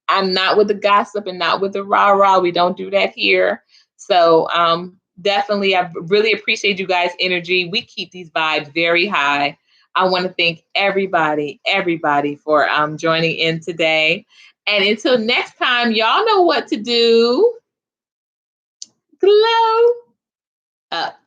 I'm not with the gossip and not with the rah-rah. We don't do that here. So definitely, I really appreciate you guys' energy. We keep these vibes very high. I want to thank everybody for joining in today. And until next time, y'all know what to do. Glow up.